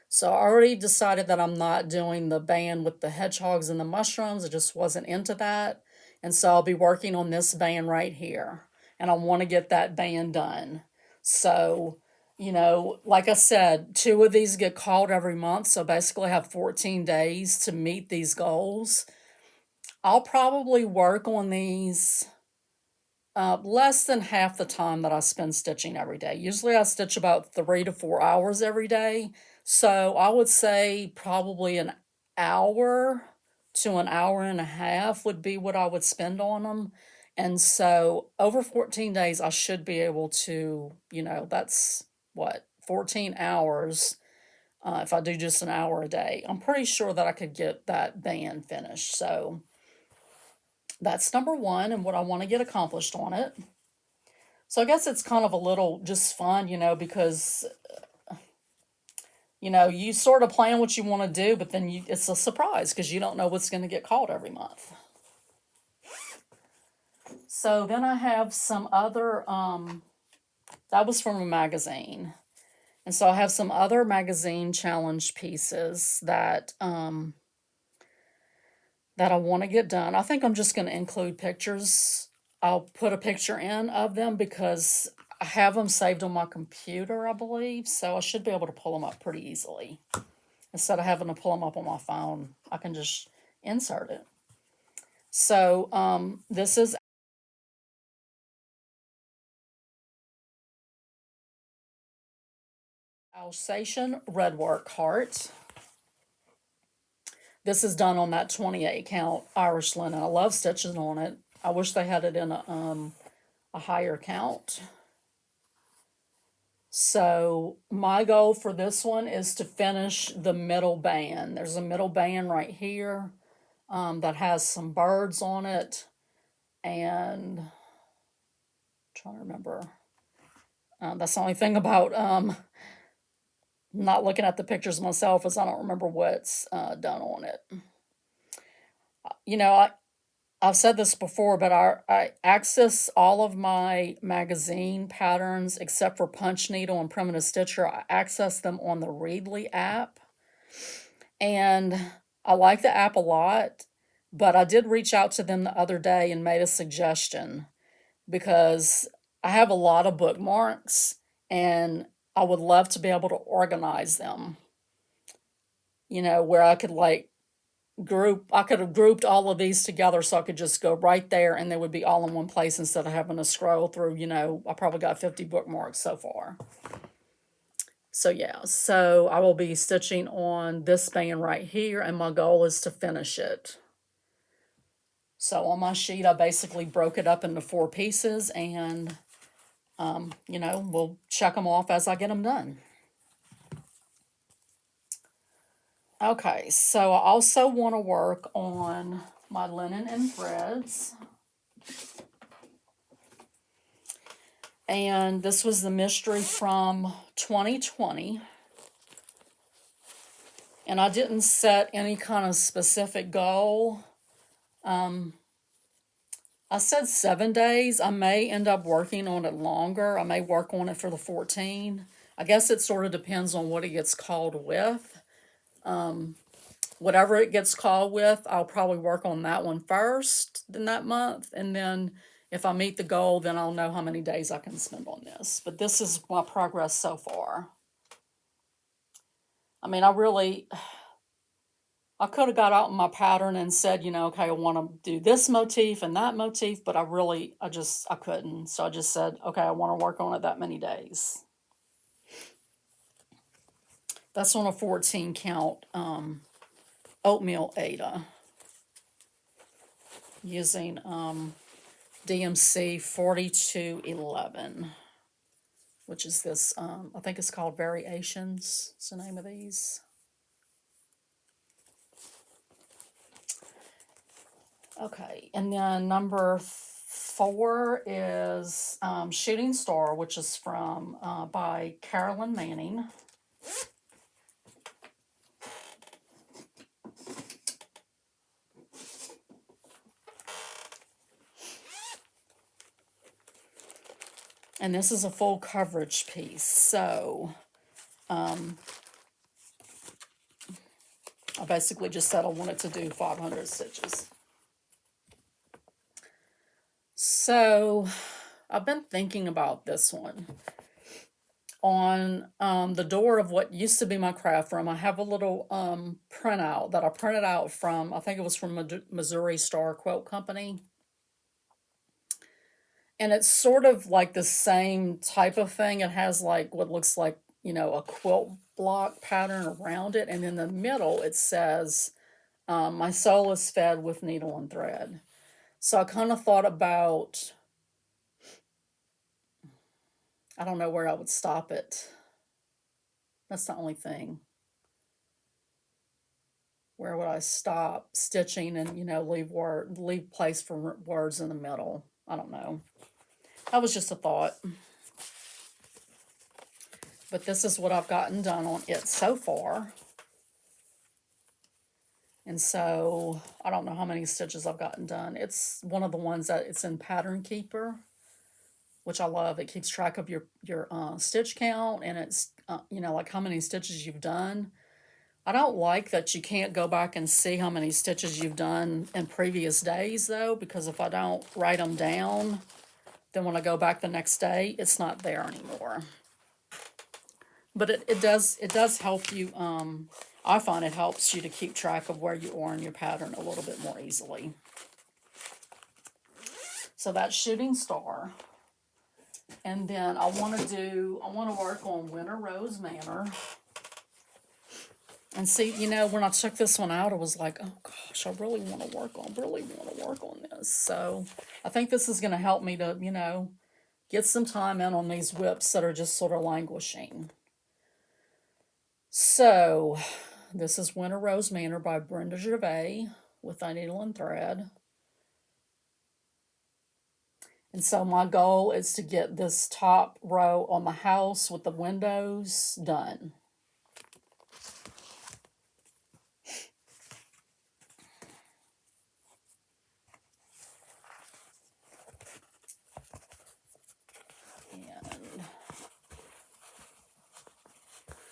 So I already decided that I'm not doing the band with the hedgehogs and the mushrooms. I just wasn't into that. And so I'll be working on this band right here, and I want to get that band done. So, like I said, 2 of these get called every month. So basically I have 14 days to meet these goals. I'll probably work on these less than half the time that I spend stitching every day. Usually I stitch about 3 to 4 hours every day. So I would say probably an hour to an hour and a half would be what I would spend on them. And so over 14 days, I should be able to, that's what, 14 hours. If I do just an hour a day, I'm pretty sure that I could get that band finished. So that's number one and what I want to get accomplished on it. So I guess it's kind of a little just fun, because you sort of plan what you want to do, but then it's a surprise because you don't know what's going to get called every month. So then I have some other, that was from a magazine. And so I have some other magazine challenge pieces that that I want to get done. I think I'm just going to include pictures. I'll put a picture in of them because I have them saved on my computer, I believe, so I should be able to pull them up pretty easily. Instead of having to pull them up on my phone, I can just insert it. So this is Alsatian Redwork Heart. This is done on that 28 count Irish linen. I love stitching on it. I wish they had it in a higher count. So my goal for this one is to finish the middle band. There's a middle band right here that has some birds on it. And I'm trying to remember. That's the only thing about not looking at the pictures myself is I don't remember what's done on it. I've said this before, but I access all of my magazine patterns except for Punch Needle and Primitive Stitcher. I access them on the Readly app. And I like the app a lot, but I did reach out to them the other day and made a suggestion because I have a lot of bookmarks and I would love to be able to organize them, where I could I could have grouped all of these together so I could just go right there and they would be all in one place instead of having to scroll through, I probably got 50 bookmarks so far. So yeah, so I will be stitching on this band right here and my goal is to finish it. So on my sheet, I basically broke it up into 4 pieces and, we'll check them off as I get them done. Okay, so I also want to work on my linen and threads. And this was the mystery from 2020. And I didn't set any kind of specific goal. I said 7 days. I may end up working on it longer. I may work on it for the 14. I guess it sort of depends on what it gets called with. Whatever it gets called with, I'll probably work on that one first in that month. And then if I meet the goal, then I'll know how many days I can spend on this. But this is my progress so far. I mean, I could have got out my pattern and said, okay, I want to do this motif and that motif, but I couldn't. So I just said, okay, I want to work on it that many days. That's on a 14 count oatmeal Ada using DMC 4211, which is this, I think it's called Variations. It's the name of these. Okay, and then number 4 is Shooting Star, which is from by Carolyn Manning. And this is a full coverage piece, so I basically just said I wanted to do 500 stitches. So I've been thinking about this one. on the door of what used to be my craft room, I have a little printout that I printed out from, I think it was from Missouri Star Quilt Company. And it's sort of like the same type of thing. It has like what looks like, a quilt block pattern around it. And in the middle, it says, my soul is fed with needle and thread. So I kind of thought about, I don't know where I would stop it. That's the only thing. Where would I stop stitching and, leave place for words in the middle? I don't know. That was just a thought. But this is what I've gotten done on it so far. And so I don't know how many stitches I've gotten done. It's one of the ones that it's in Pattern Keeper, which I love. It keeps track of your stitch count, and it's like how many stitches you've done. I don't like that you can't go back and see how many stitches you've done in previous days, though, because if I don't write them down, then when I go back the next day, it's not there anymore. But it does help you. I find it helps you to keep track of where you are in your pattern a little bit more easily. So that's Shooting Star. And then I want to work on Winter Rose Manor. And see, when I checked this one out, I was like, oh gosh, I really want to work on this. So I think this is going to help me to, get some time in on these whips that are just sort of languishing. So this is Winter Rose Manor by Brenda Gervais with a needle and thread. And so my goal is to get this top row on the house with the windows done.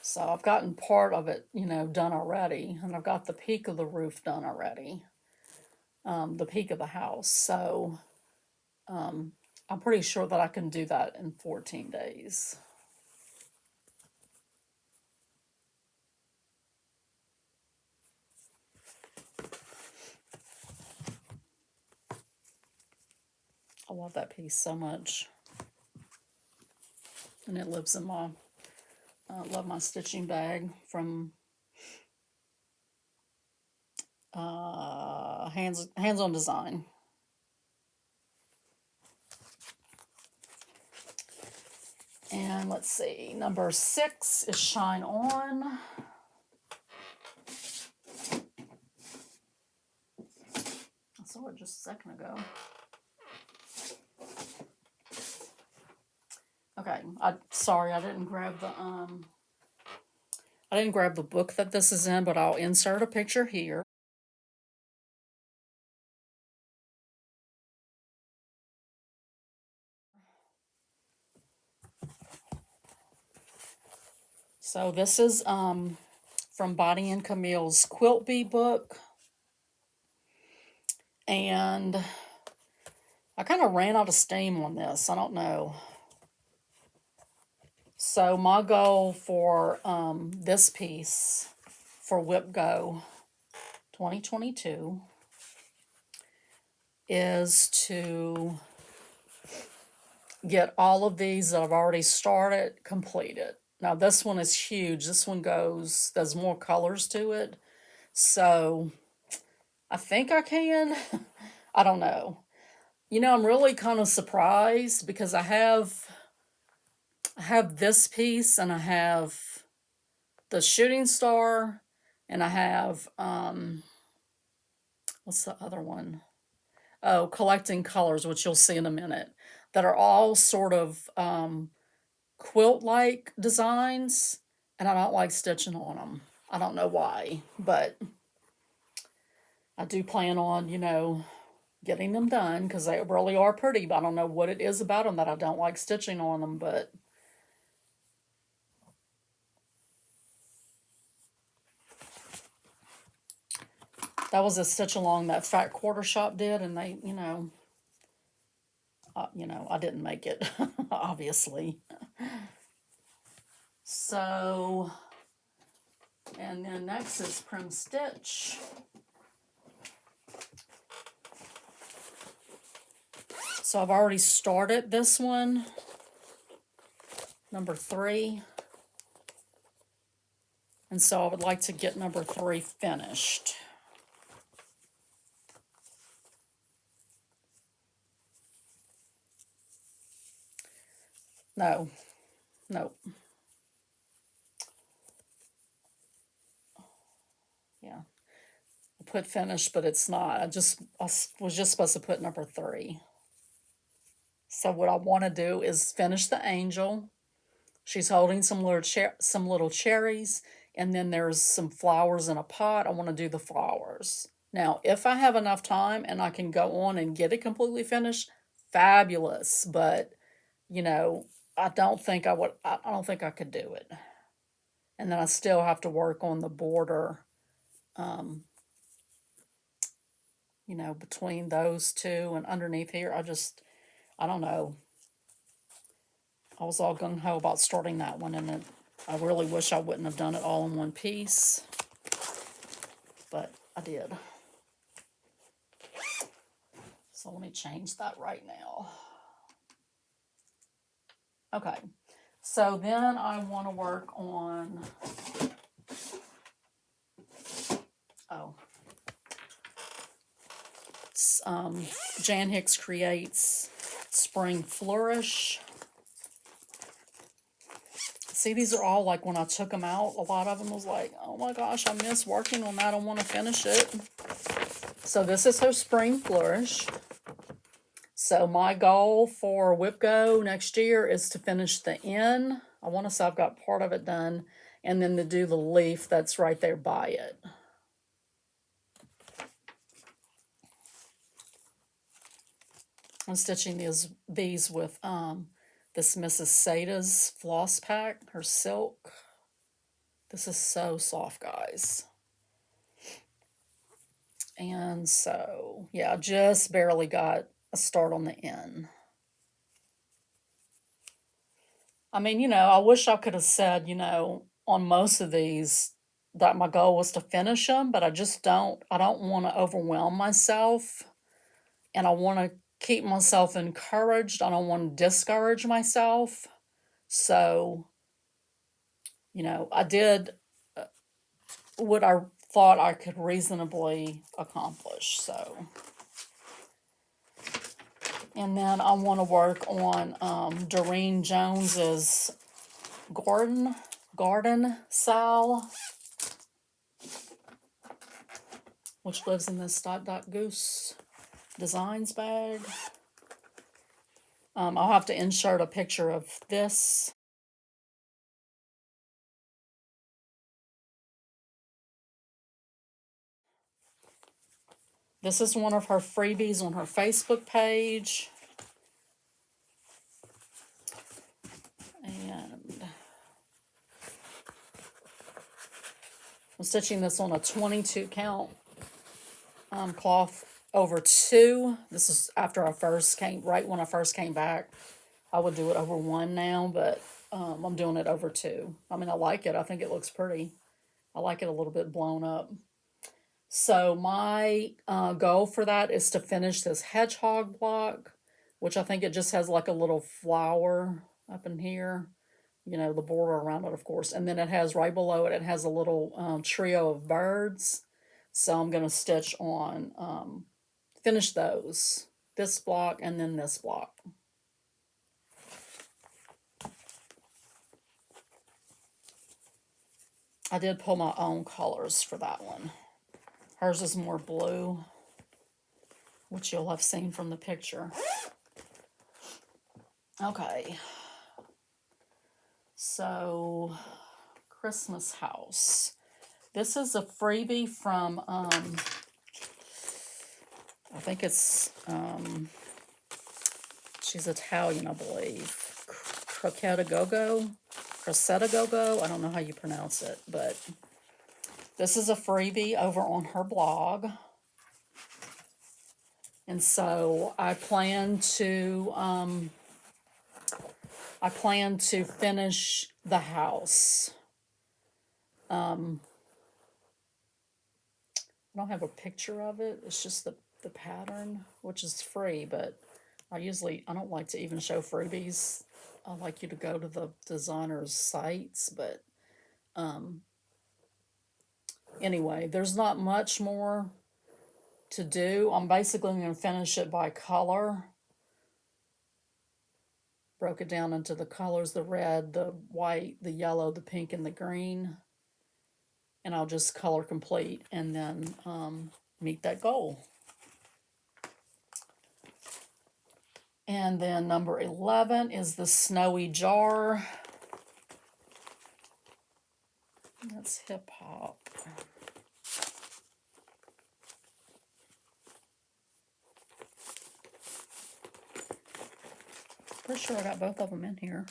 So I've gotten part of it, done already. And I've got the peak of the roof done already. The peak of the house. So I'm pretty sure that I can do that in 14 days. I love that piece so much. And it lives in my, love my stitching bag from Hands On Design. And let's see, number 6 is Shine On. I saw it just a second ago. Okay, sorry, I didn't grab the book that this is in, but I'll insert a picture here. So this is from Bonnie and Camille's Quilt Bee book. And I kind of ran out of steam on this. I don't know. So my goal for this piece for WIPGO 2022 is to get all of these that I've already started completed. Now this one is huge. This one there's more colors to it. So I think I can. I don't know. I'm really kind of surprised because I have this piece and I have the Shooting Star and I have what's the other one? Oh, Collecting Colors, which you'll see in a minute, that are all sort of quilt-like designs, and I don't like stitching on them. I don't know why, but I do plan on, getting them done because they really are pretty, but I don't know what it is about them that I don't like stitching on them, but that was a stitch along that Fat Quarter Shop did, and they, I didn't make it, obviously. So, and then next is Prim Stitch. So I've already started this one, number 3. And so I would like to get number 3 finished. No, nope. Yeah, I put finished, but it's not. I was just supposed to put number 3. So what I want to do is finish the angel. She's holding some little cherries, and then there's some flowers in a pot. I want to do the flowers. Now, if I have enough time and I can go on and get it completely finished, fabulous. But, you know, I don't think I would. I don't think I could do it. And then I still have to work on the border, you know, between those two and underneath here. I don't know. I was all gung-ho about starting that one, and I really wish I wouldn't have done it all in one piece, but I did. So let me change that right now. Okay, so then I want to work on, Jan Hicks Creates Spring Flourish. See, these are all like when I took them out, a lot of them was like, oh my gosh, I miss working on that. I want to finish it. So this is her Spring Flourish. So my goal for WIPGO next year is to finish the N. I want to say I've got part of it done, and then to do the leaf that's right there by it. I'm stitching these with this Mrs. Sada's floss pack, her silk. This is so soft, guys. And so, yeah, just barely got a start on the N. I mean, you know, I wish I could have said, you know, on most of these that my goal was to finish them, but I don't want to overwhelm myself, and I want to keep myself encouraged. I don't want to discourage myself. So, you know, I did what I thought I could reasonably accomplish. So, and then I want to work on Doreen Jones's garden Sal, which lives in this Goose Designs bag. I'll have to insert a picture of this. This is one of her freebies on her Facebook page. And I'm stitching this on a 22 count cloth over 2. This is after right when I first came back. I would do it over 1 now, but I'm doing it over 2. I mean, I like it. I think it looks pretty. I like it a little bit blown up. So my goal for that is to finish this hedgehog block, which I think it just has like a little flower up in here, you know, the border around it, of course. And then it has right below it, it has a little trio of birds. So I'm going to stitch on, finish those, this block and then this block. I did pull my own colors for that one. Hers is more blue, which you'll have seen from the picture. Okay. So, Christmas House. This is a freebie from, I think it's, she's Italian, I believe. Crocetta Go-Go? I don't know how you pronounce it, but this is a freebie over on her blog. And so I plan to I plan to finish the house. I don't have a picture of it. It's just the pattern, which is free, but I don't like to even show freebies. I like you to go to the designer's sites, but anyway, there's not much more to do. I'm basically going to finish it by color. Broke it down into the colors, the red, the white, the yellow, the pink, and the green. And I'll just color complete and then meet that goal. And then number 11 is the snowy jar. That's hip hop. Pretty sure I got both of them in here.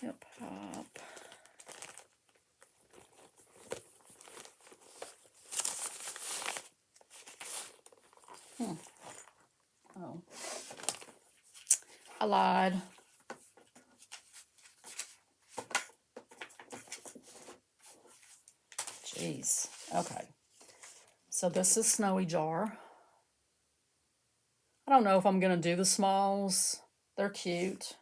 Hip hop. Oh. I lied. Jeez. Okay. So this is snowy jar. I don't know if I'm going to do the smalls. They're cute.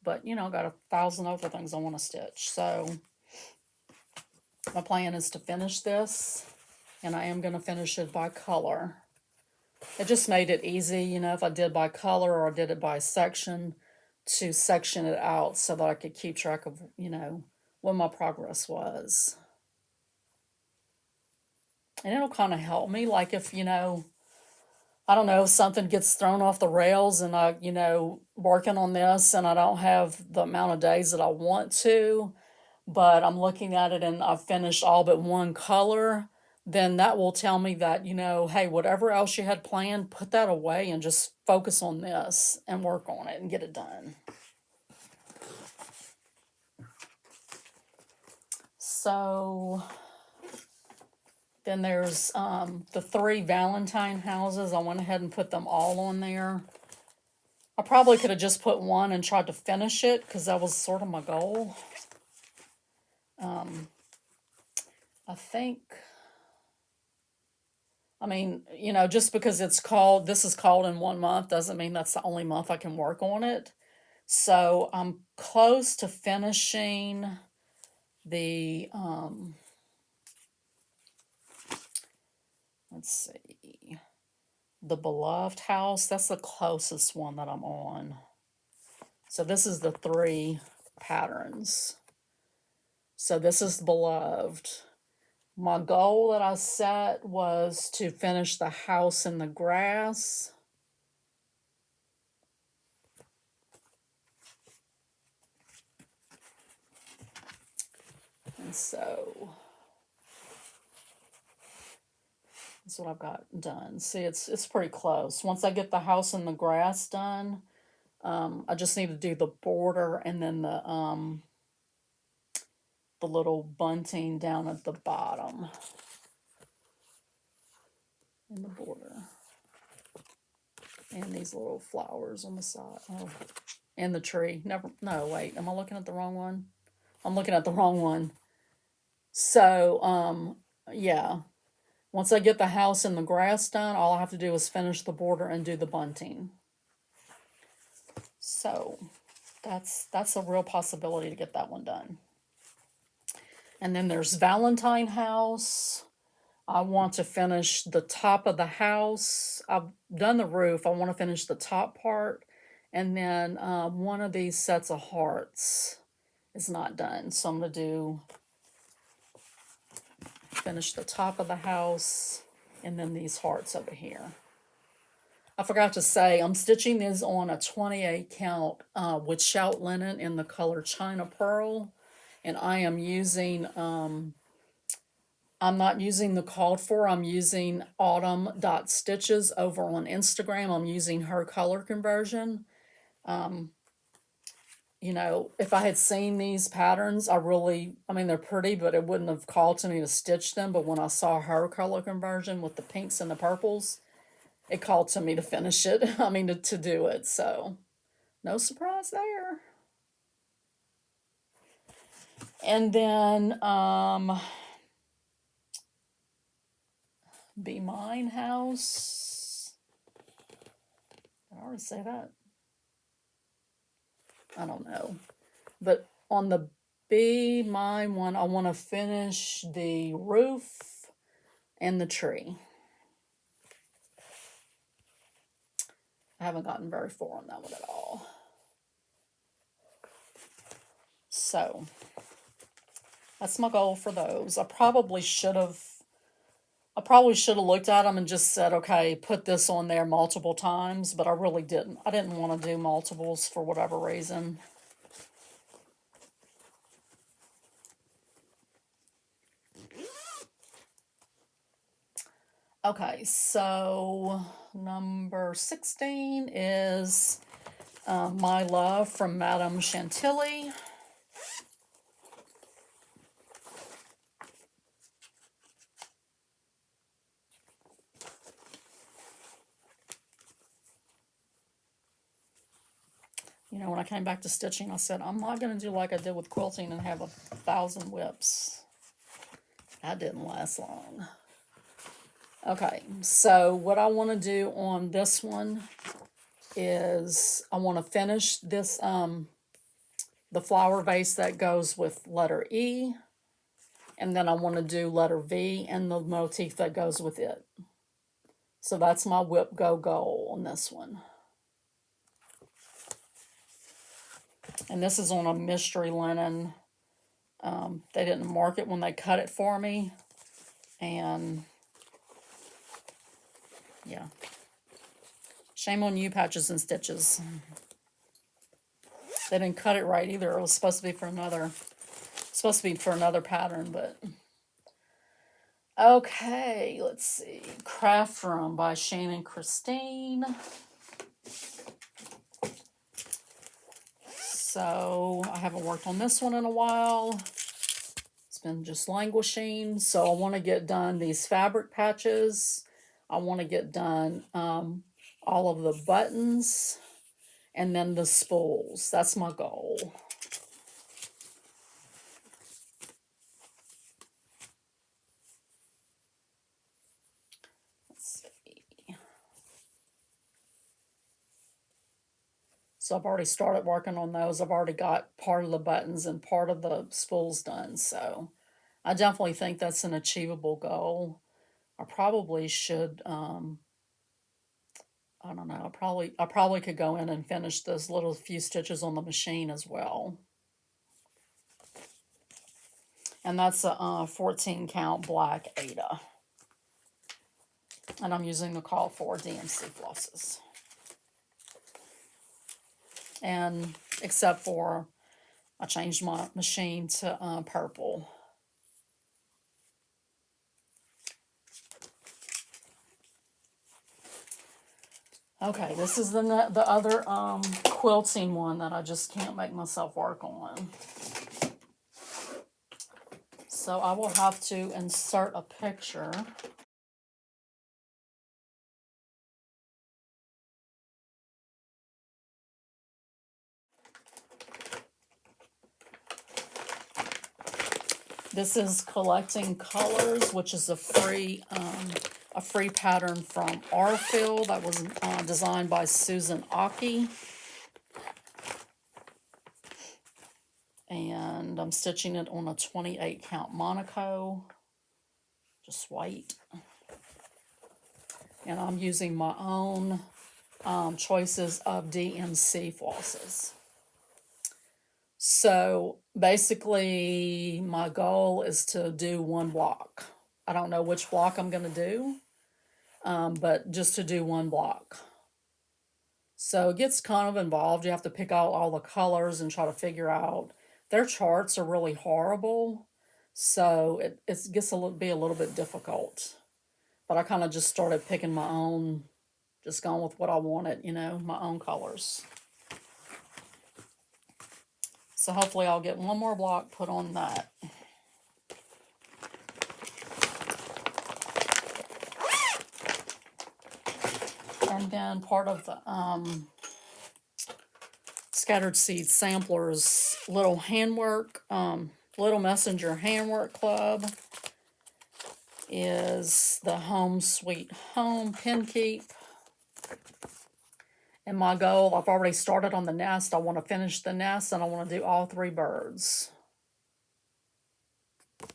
But, you know, I got 1,000 other things I want to stitch. So my plan is to finish this. And I am going to finish it by color. It just made it easy, you know, if I did by color or I did it by section, to section it out so that I could keep track of, you know, what my progress was. And it'll kind of help me, like if, you know, I don't know, if something gets thrown off the rails and I, you know, working on this and I don't have the amount of days that I want to, but I'm looking at it and I've finished all but one color, then that will tell me that, you know, hey, whatever else you had planned, put that away and just focus on this and work on it and get it done. So then there's the 3 Valentine houses. I went ahead and put them all on there. I probably could have just put one and tried to finish it because that was sort of my goal. I think, I mean, you know, just because this is called in 1 month doesn't mean that's the only month I can work on it. So I'm close to finishing the, let's see, the Beloved house. That's the closest one that I'm on. So this is the 3 patterns. So this is Beloved. My goal that I set was to finish the house in the grass. And so that's what I've got done. See, it's pretty close. Once I get the house in the grass done, I just need to do the border and then the little bunting down at the bottom in the border. And these little flowers on the side. Oh, and the tree. No, wait, am I looking at the wrong one? I'm looking at the wrong one. So, yeah. Once I get the house and the grass done, all I have to do is finish the border and do the bunting. So, that's a real possibility to get that one done. And then there's Valentine house. I want to finish the top of the house. I've done the roof. I want to finish the top part. And then one of these sets of hearts is not done. So I'm going to finish the top of the house and then these hearts over here. I forgot to say, I'm stitching these on a 28 count with shout linen in the color China Pearl. And I am using, I'm not using the called for, I'm using autumn.stitches over on Instagram. I'm using her color conversion. You know, if I had seen these patterns, I mean, they're pretty, but it wouldn't have called to me to stitch them. But when I saw her color conversion with the pinks and the purples, it called to me to finish it. I mean, to do it. So No surprise there. And then Be Mine House. Did I already say that? I don't know. But on the Be Mine one, I want to finish the roof and the tree. I haven't gotten very far on that one at all. So that's my goal for those. I probably should have looked at them and just said, okay, put this on there multiple times, but I really didn't. I didn't want to do multiples for whatever reason. Okay, so number 16 is My Love from Madame Chantilly. You know, when I came back to stitching, I said, I'm not going to do like I did with quilting and have 1,000 whips. That didn't last long. Okay, so what I want to do on this one is I want to finish this, the flower vase that goes with letter E, and then I want to do letter V and the motif that goes with it. So that's my WIPGO goal on this one. And this is on a mystery linen. They didn't mark it when they cut it for me. And yeah. Shame on you, Patches and Stitches. They didn't cut it right either. It was supposed to be for another pattern, but okay, let's see. Craft Room by Shane and Christine. So I haven't worked on this one in a while. It's been just languishing. So I want to get done these fabric patches. I want to get done all of the buttons and then the spools. That's my goal. Let's see. So I've already started working on those. I've already got part of the buttons and part of the spools done. So I definitely think that's an achievable goal. I probably should, I don't know, I probably could go in and finish those little few stitches on the machine as well. And that's a 14 count black Ada. And I'm using the call for DMC flosses. And except for, I changed my machine to purple. Okay, this is the other quilting one that I just can't make myself work on. So I will have to insert a picture. This is Collecting Colors, which is a free pattern from Arfield that was designed by Susan Aki. And I'm stitching it on a 28 count Monaco, just white. And I'm using my own choices of DMC flosses. So basically my goal is to do one block. I don't know which block I'm going to do, but just to do one block. So it gets kind of involved. You have to pick out all the colors and try to figure out. Their charts are really horrible, so it gets be a little bit difficult. But I kind of just started picking my own, just going with what I wanted, you know, my own colors. So hopefully I'll get one more block put on that. And then part of the Scattered Seed Samplers Little Handwork, Little Messenger Handwork Club is the Home Sweet Home Pin Keep. And my goal, I've already started on the nest. I want to finish the nest and I want to do all 3 birds.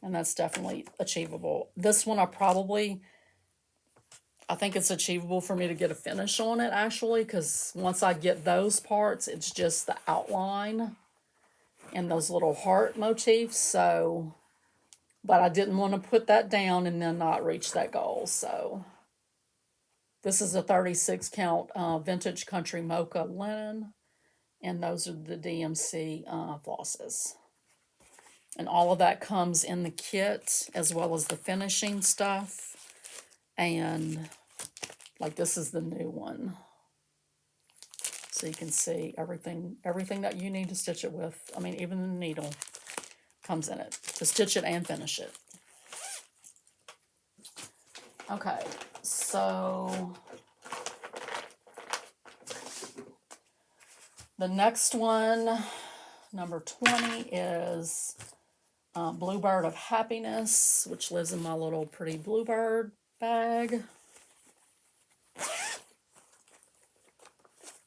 And that's definitely achievable. This one I think it's achievable for me to get a finish on it actually, because once I get those parts, it's just the outline and those little heart motifs. So, but I didn't want to put that down and then not reach that goal. So this is a 36 count vintage country mocha linen, and those are the DMC flosses. And all of that comes in the kit, as well as the finishing stuff. And like this is the new one. So you can see everything that you need to stitch it with. I mean, even the needle comes in it to stitch it and finish it. Okay, so the next one, number 20, is Bluebird of Happiness, which lives in my little pretty bluebird bag.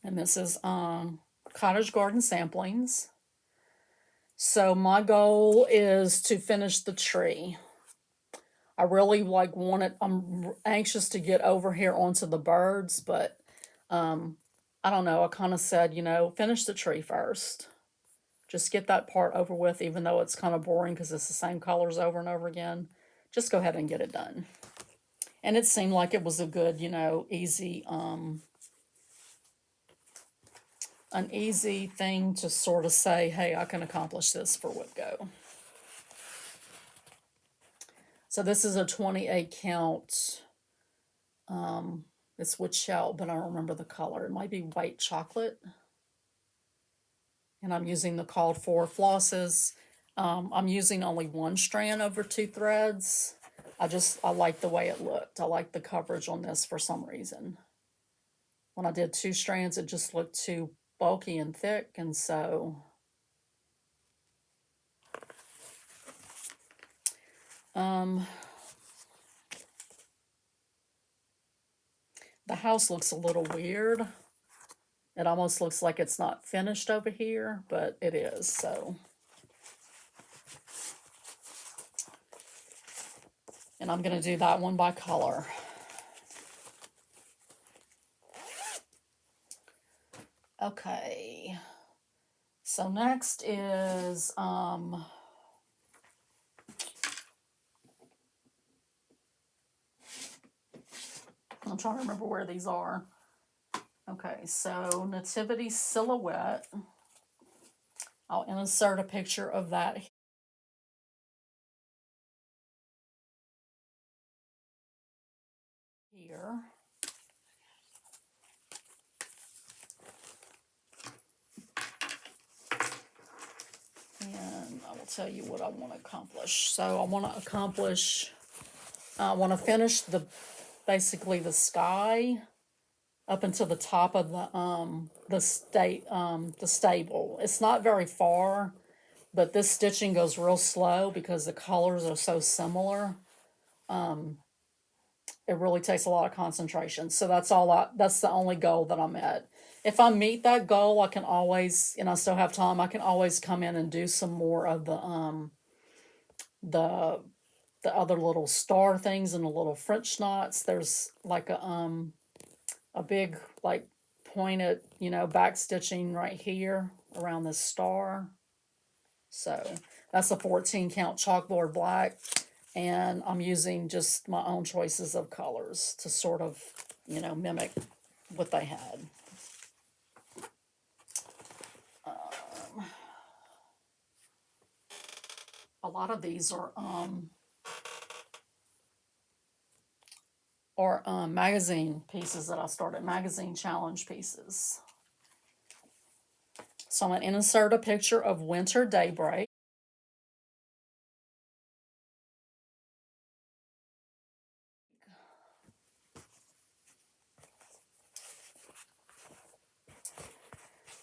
And this is Cottage Garden Samplings. So my goal is to finish the tree. I really want it. I'm anxious to get over here onto the birds, but I don't know. I kind of said, finish the tree first. Just get that part over with, even though it's kind of boring because it's the same colors over and over again. Just go ahead and get it done. And it seemed like it was a good, easy, an easy thing to sort of say, hey, I can accomplish this for WIPGO. So this is a 28 count. It's wood shell, but I don't remember the color. It might be white chocolate. And I'm using the called for flosses. I'm using only 1 strand over 2 threads. I like the way it looked. I like the coverage on this for some reason. When I did 2 strands, it just looked too bulky and thick, and so the house looks a little weird. It almost looks like it's not finished over here, but it is, so. And I'm going to do that one by color. Okay. So next is, I'm trying to remember where these are. Okay, so Nativity Silhouette. I'll insert a picture of that here. And I will tell you what I want to accomplish. So I want to finish basically the sky up until the top of the stable. It's not very far, but this stitching goes real slow because the colors are so similar. It really takes a lot of concentration. So that's the only goal that I'm at. If I meet that goal, I can always, and I still have time, I can always come in and do some more of the other little star things and the little French knots. There's like a big like pointed, back stitching right here around this star. So that's a 14 count chalkboard black. And I'm using just my own choices of colors to sort of, mimic what they had. A lot of these are magazine pieces that I started, magazine challenge pieces. So I'm going to insert a picture of Winter Daybreak.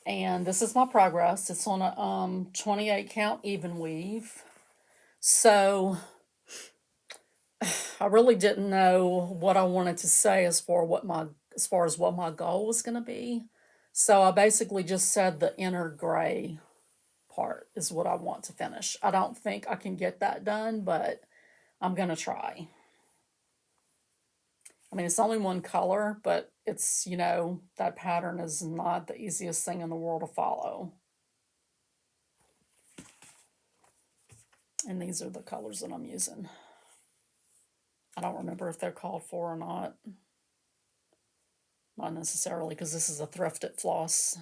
And this is my progress. It's on a 28 count even weave. So I really didn't know what I wanted to say as far as what my goal was going to be. So I basically just said the inner gray part is what I want to finish. I don't think I can get that done, but I'm going to try. I mean, it's only one color, but it's, that pattern is not the easiest thing in the world to follow. And these are the colors that I'm using. I don't remember if they're called for or not. Not necessarily, because this is a thrifted floss.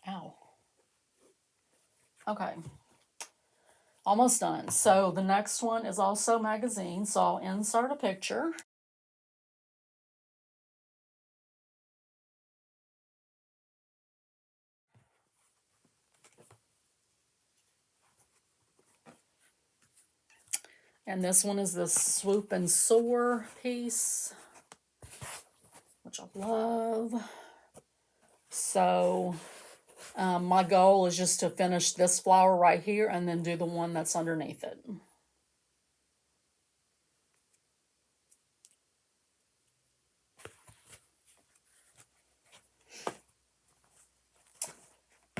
Ow. Okay. Almost done. So the next one is also magazine, so I'll insert a picture. And this one is the Swoop and Soar piece, which I love. So my goal is just to finish this flower right here and then do the one that's underneath it.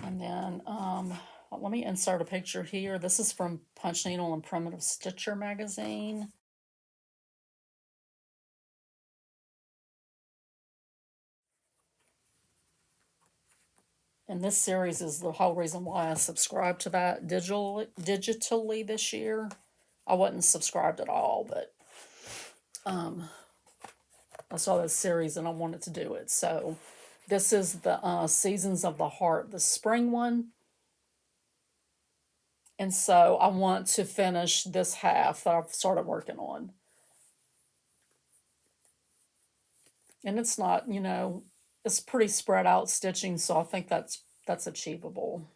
And then let me insert a picture here. This is from Punch Needle and Primitive Stitcher magazine. And this series is the whole reason why I subscribed to that digitally this year. I wasn't subscribed at all, but I saw this series and I wanted to do it. So this is the Seasons of the Heart, the spring one. And so I want to finish this half that I've started working on. And it's not, it's pretty spread out stitching, so I think that's achievable.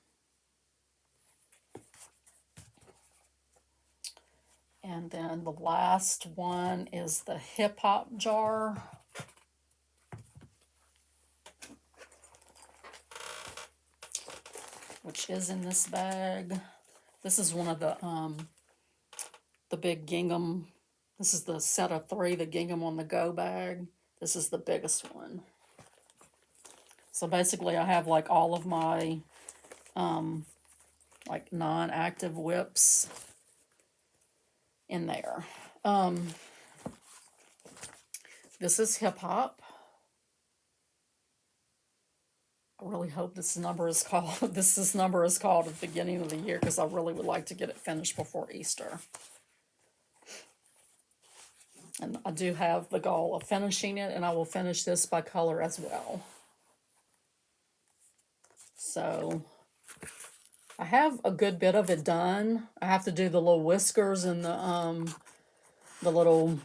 And then the last one is the hip hop jar. Which is in this bag. This is one of the big gingham. This is the set of 3, the gingham on the go bag. This is the biggest one. So basically I have like all of my like non-active whips in there. This is hip hop. I really hope this number is called at the beginning of the year, because I really would like to get it finished before Easter. And I do have the goal of finishing it, and I will finish this by color as well. So I have a good bit of it done. I have to do the little whiskers and the little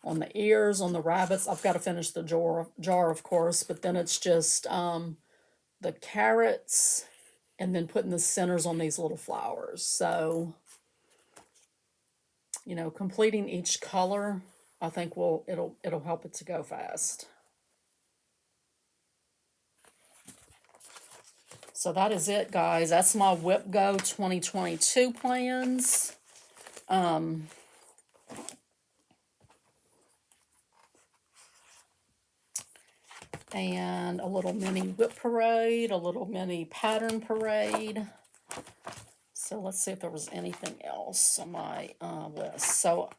on the ears, on the rabbits. I've got to finish the jar, of course, but then it's just the carrots and then putting the centers on these little flowers. So, completing each color, I think it'll help it to go fast. So that is it, guys. That's my WIPGO 2022 plans. And a little mini whip parade, a little mini pattern parade. So let's see if there was anything else on my list. So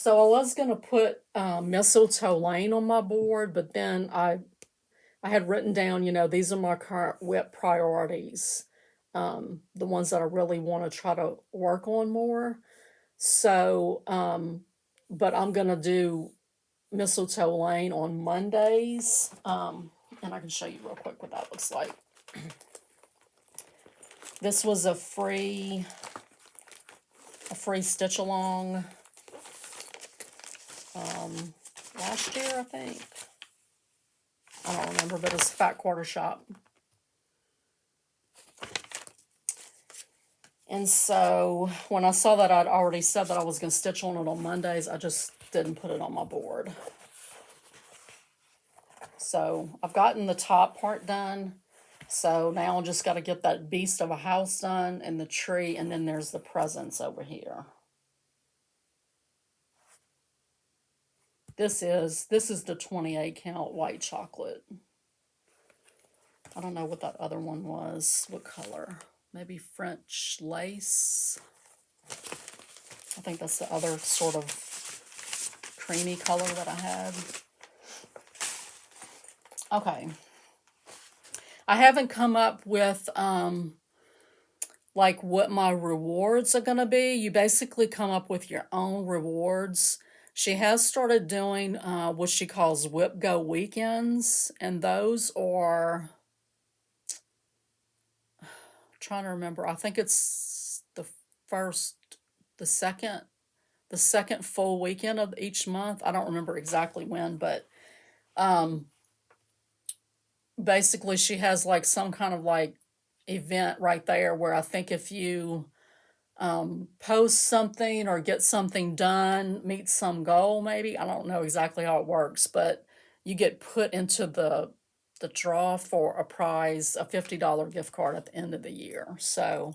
I was going to put Mistletoe Lane on my board, but then I had written down, these are my current whip priorities, the ones that I really want to try to work on more. So, but I'm going to do Mistletoe Lane on Mondays, and I can show you real quick what that looks like. This was a free stitch along last year, I think. I don't remember, but it's Fat Quarter Shop. And so when I saw that I'd already said that I was going to stitch on it on Mondays, I just didn't put it on my board. So I've gotten the top part done. So now I just got to get that beast of a house done and the tree, and then there's the presents over here. This is the 28 count white chocolate. I don't know what that other one was. What color? Maybe French lace. I think that's the other sort of creamy color that I had. Okay. I haven't come up with like what my rewards are going to be. You basically come up with your own rewards. She has started doing what she calls WIPGO weekends, and those are, I'm trying to remember, I think it's first, the second, the second full weekend of each month. I don't remember exactly when, but basically she has like some kind of like event right there where I think if you post something or get something done, meet some goal, maybe. I don't know exactly how it works, but you get put into the draw for a prize, a $50 gift card at the end of the year. So,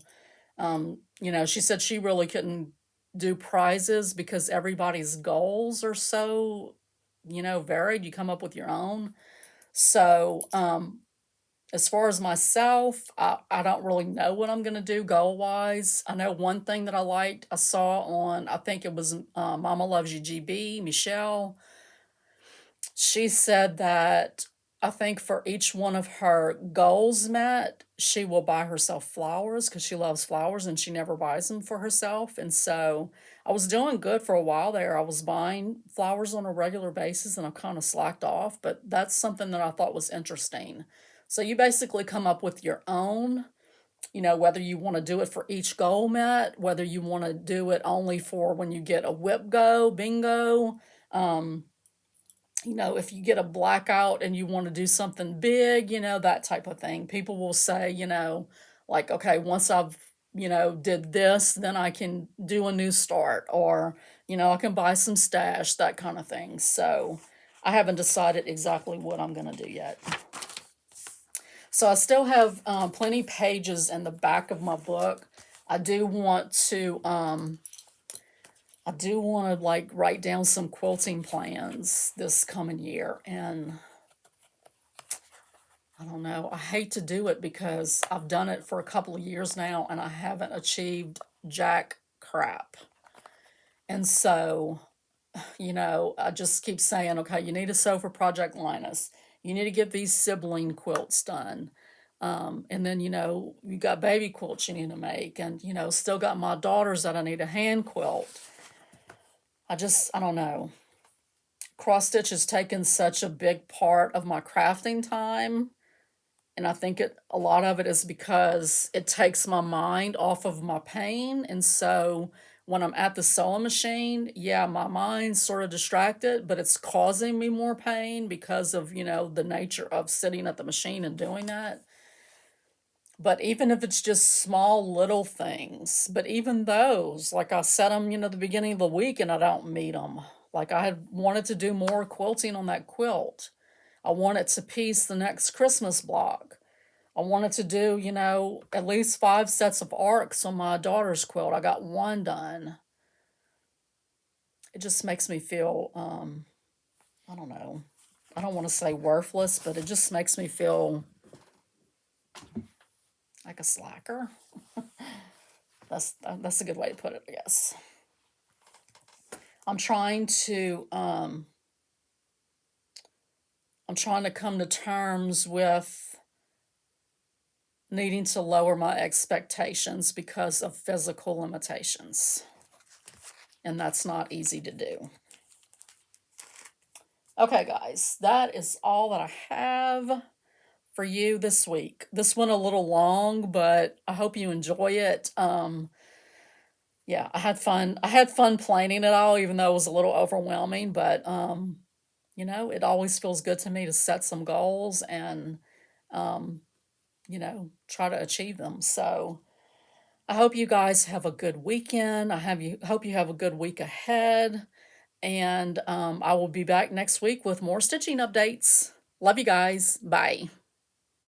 she said she really couldn't do prizes because everybody's goals are so, varied. You come up with your own. So, as far as myself, I don't really know what I'm going to do goal wise. I know one thing that I liked, I saw on, I think it was Mama Loves You GB, Michelle. She said that I think for each one of her goals met, she will buy herself flowers because she loves flowers and she never buys them for herself. And so I was doing good for a while there. I was buying flowers on a regular basis and I kind of slacked off, but that's something that I thought was interesting. So you basically come up with your own, whether you want to do it for each goal met, whether you want to do it only for when you get a WIPGO, bingo, if you get a blackout and you want to do something big, that type of thing. People will say, like, okay, once I've, did this, then I can do a new start, or, I can buy some stash, that kind of thing. So I haven't decided exactly what I'm going to do yet. So I still have plenty pages in the back of my book. I do want to like write down some quilting plans this coming year, and I don't know. I hate to do it because I've done it for a couple of years now and I haven't achieved jack crap. And so, I just keep saying, okay, you need to sew for Project Linus. You need to get these sibling quilts done. And then, you got baby quilts you need to make, and, still got my daughters that I need to hand quilt. I don't know. Cross stitch has taken such a big part of my crafting time. And I think a lot of it is because it takes my mind off of my pain. And so when I'm at the sewing machine, yeah, my mind's sort of distracted, but it's causing me more pain because of, the nature of sitting at the machine and doing that. But even if it's just small little things, but even those, like I set them, the beginning of the week and I don't meet them. Like I had wanted to do more quilting on that quilt. I wanted to piece the next Christmas block. I wanted to do, at least 5 sets of arcs on my daughter's quilt. I got one done. It just makes me feel, I don't know. I don't want to say worthless, but it just makes me feel like a slacker. That's a good way to put it, I guess. I'm trying to come to terms with needing to lower my expectations because of physical limitations. And that's not easy to do. Okay, guys, that is all that I have for you this week. This went a little long, but I hope you enjoy it. Yeah, I had fun. I had fun planning it all, even though it was a little overwhelming, but it always feels good to me to set some goals and try to achieve them. So I hope you guys have a good weekend. Hope you have a good week ahead. And I will be back next week with more stitching updates. Love you guys. Bye.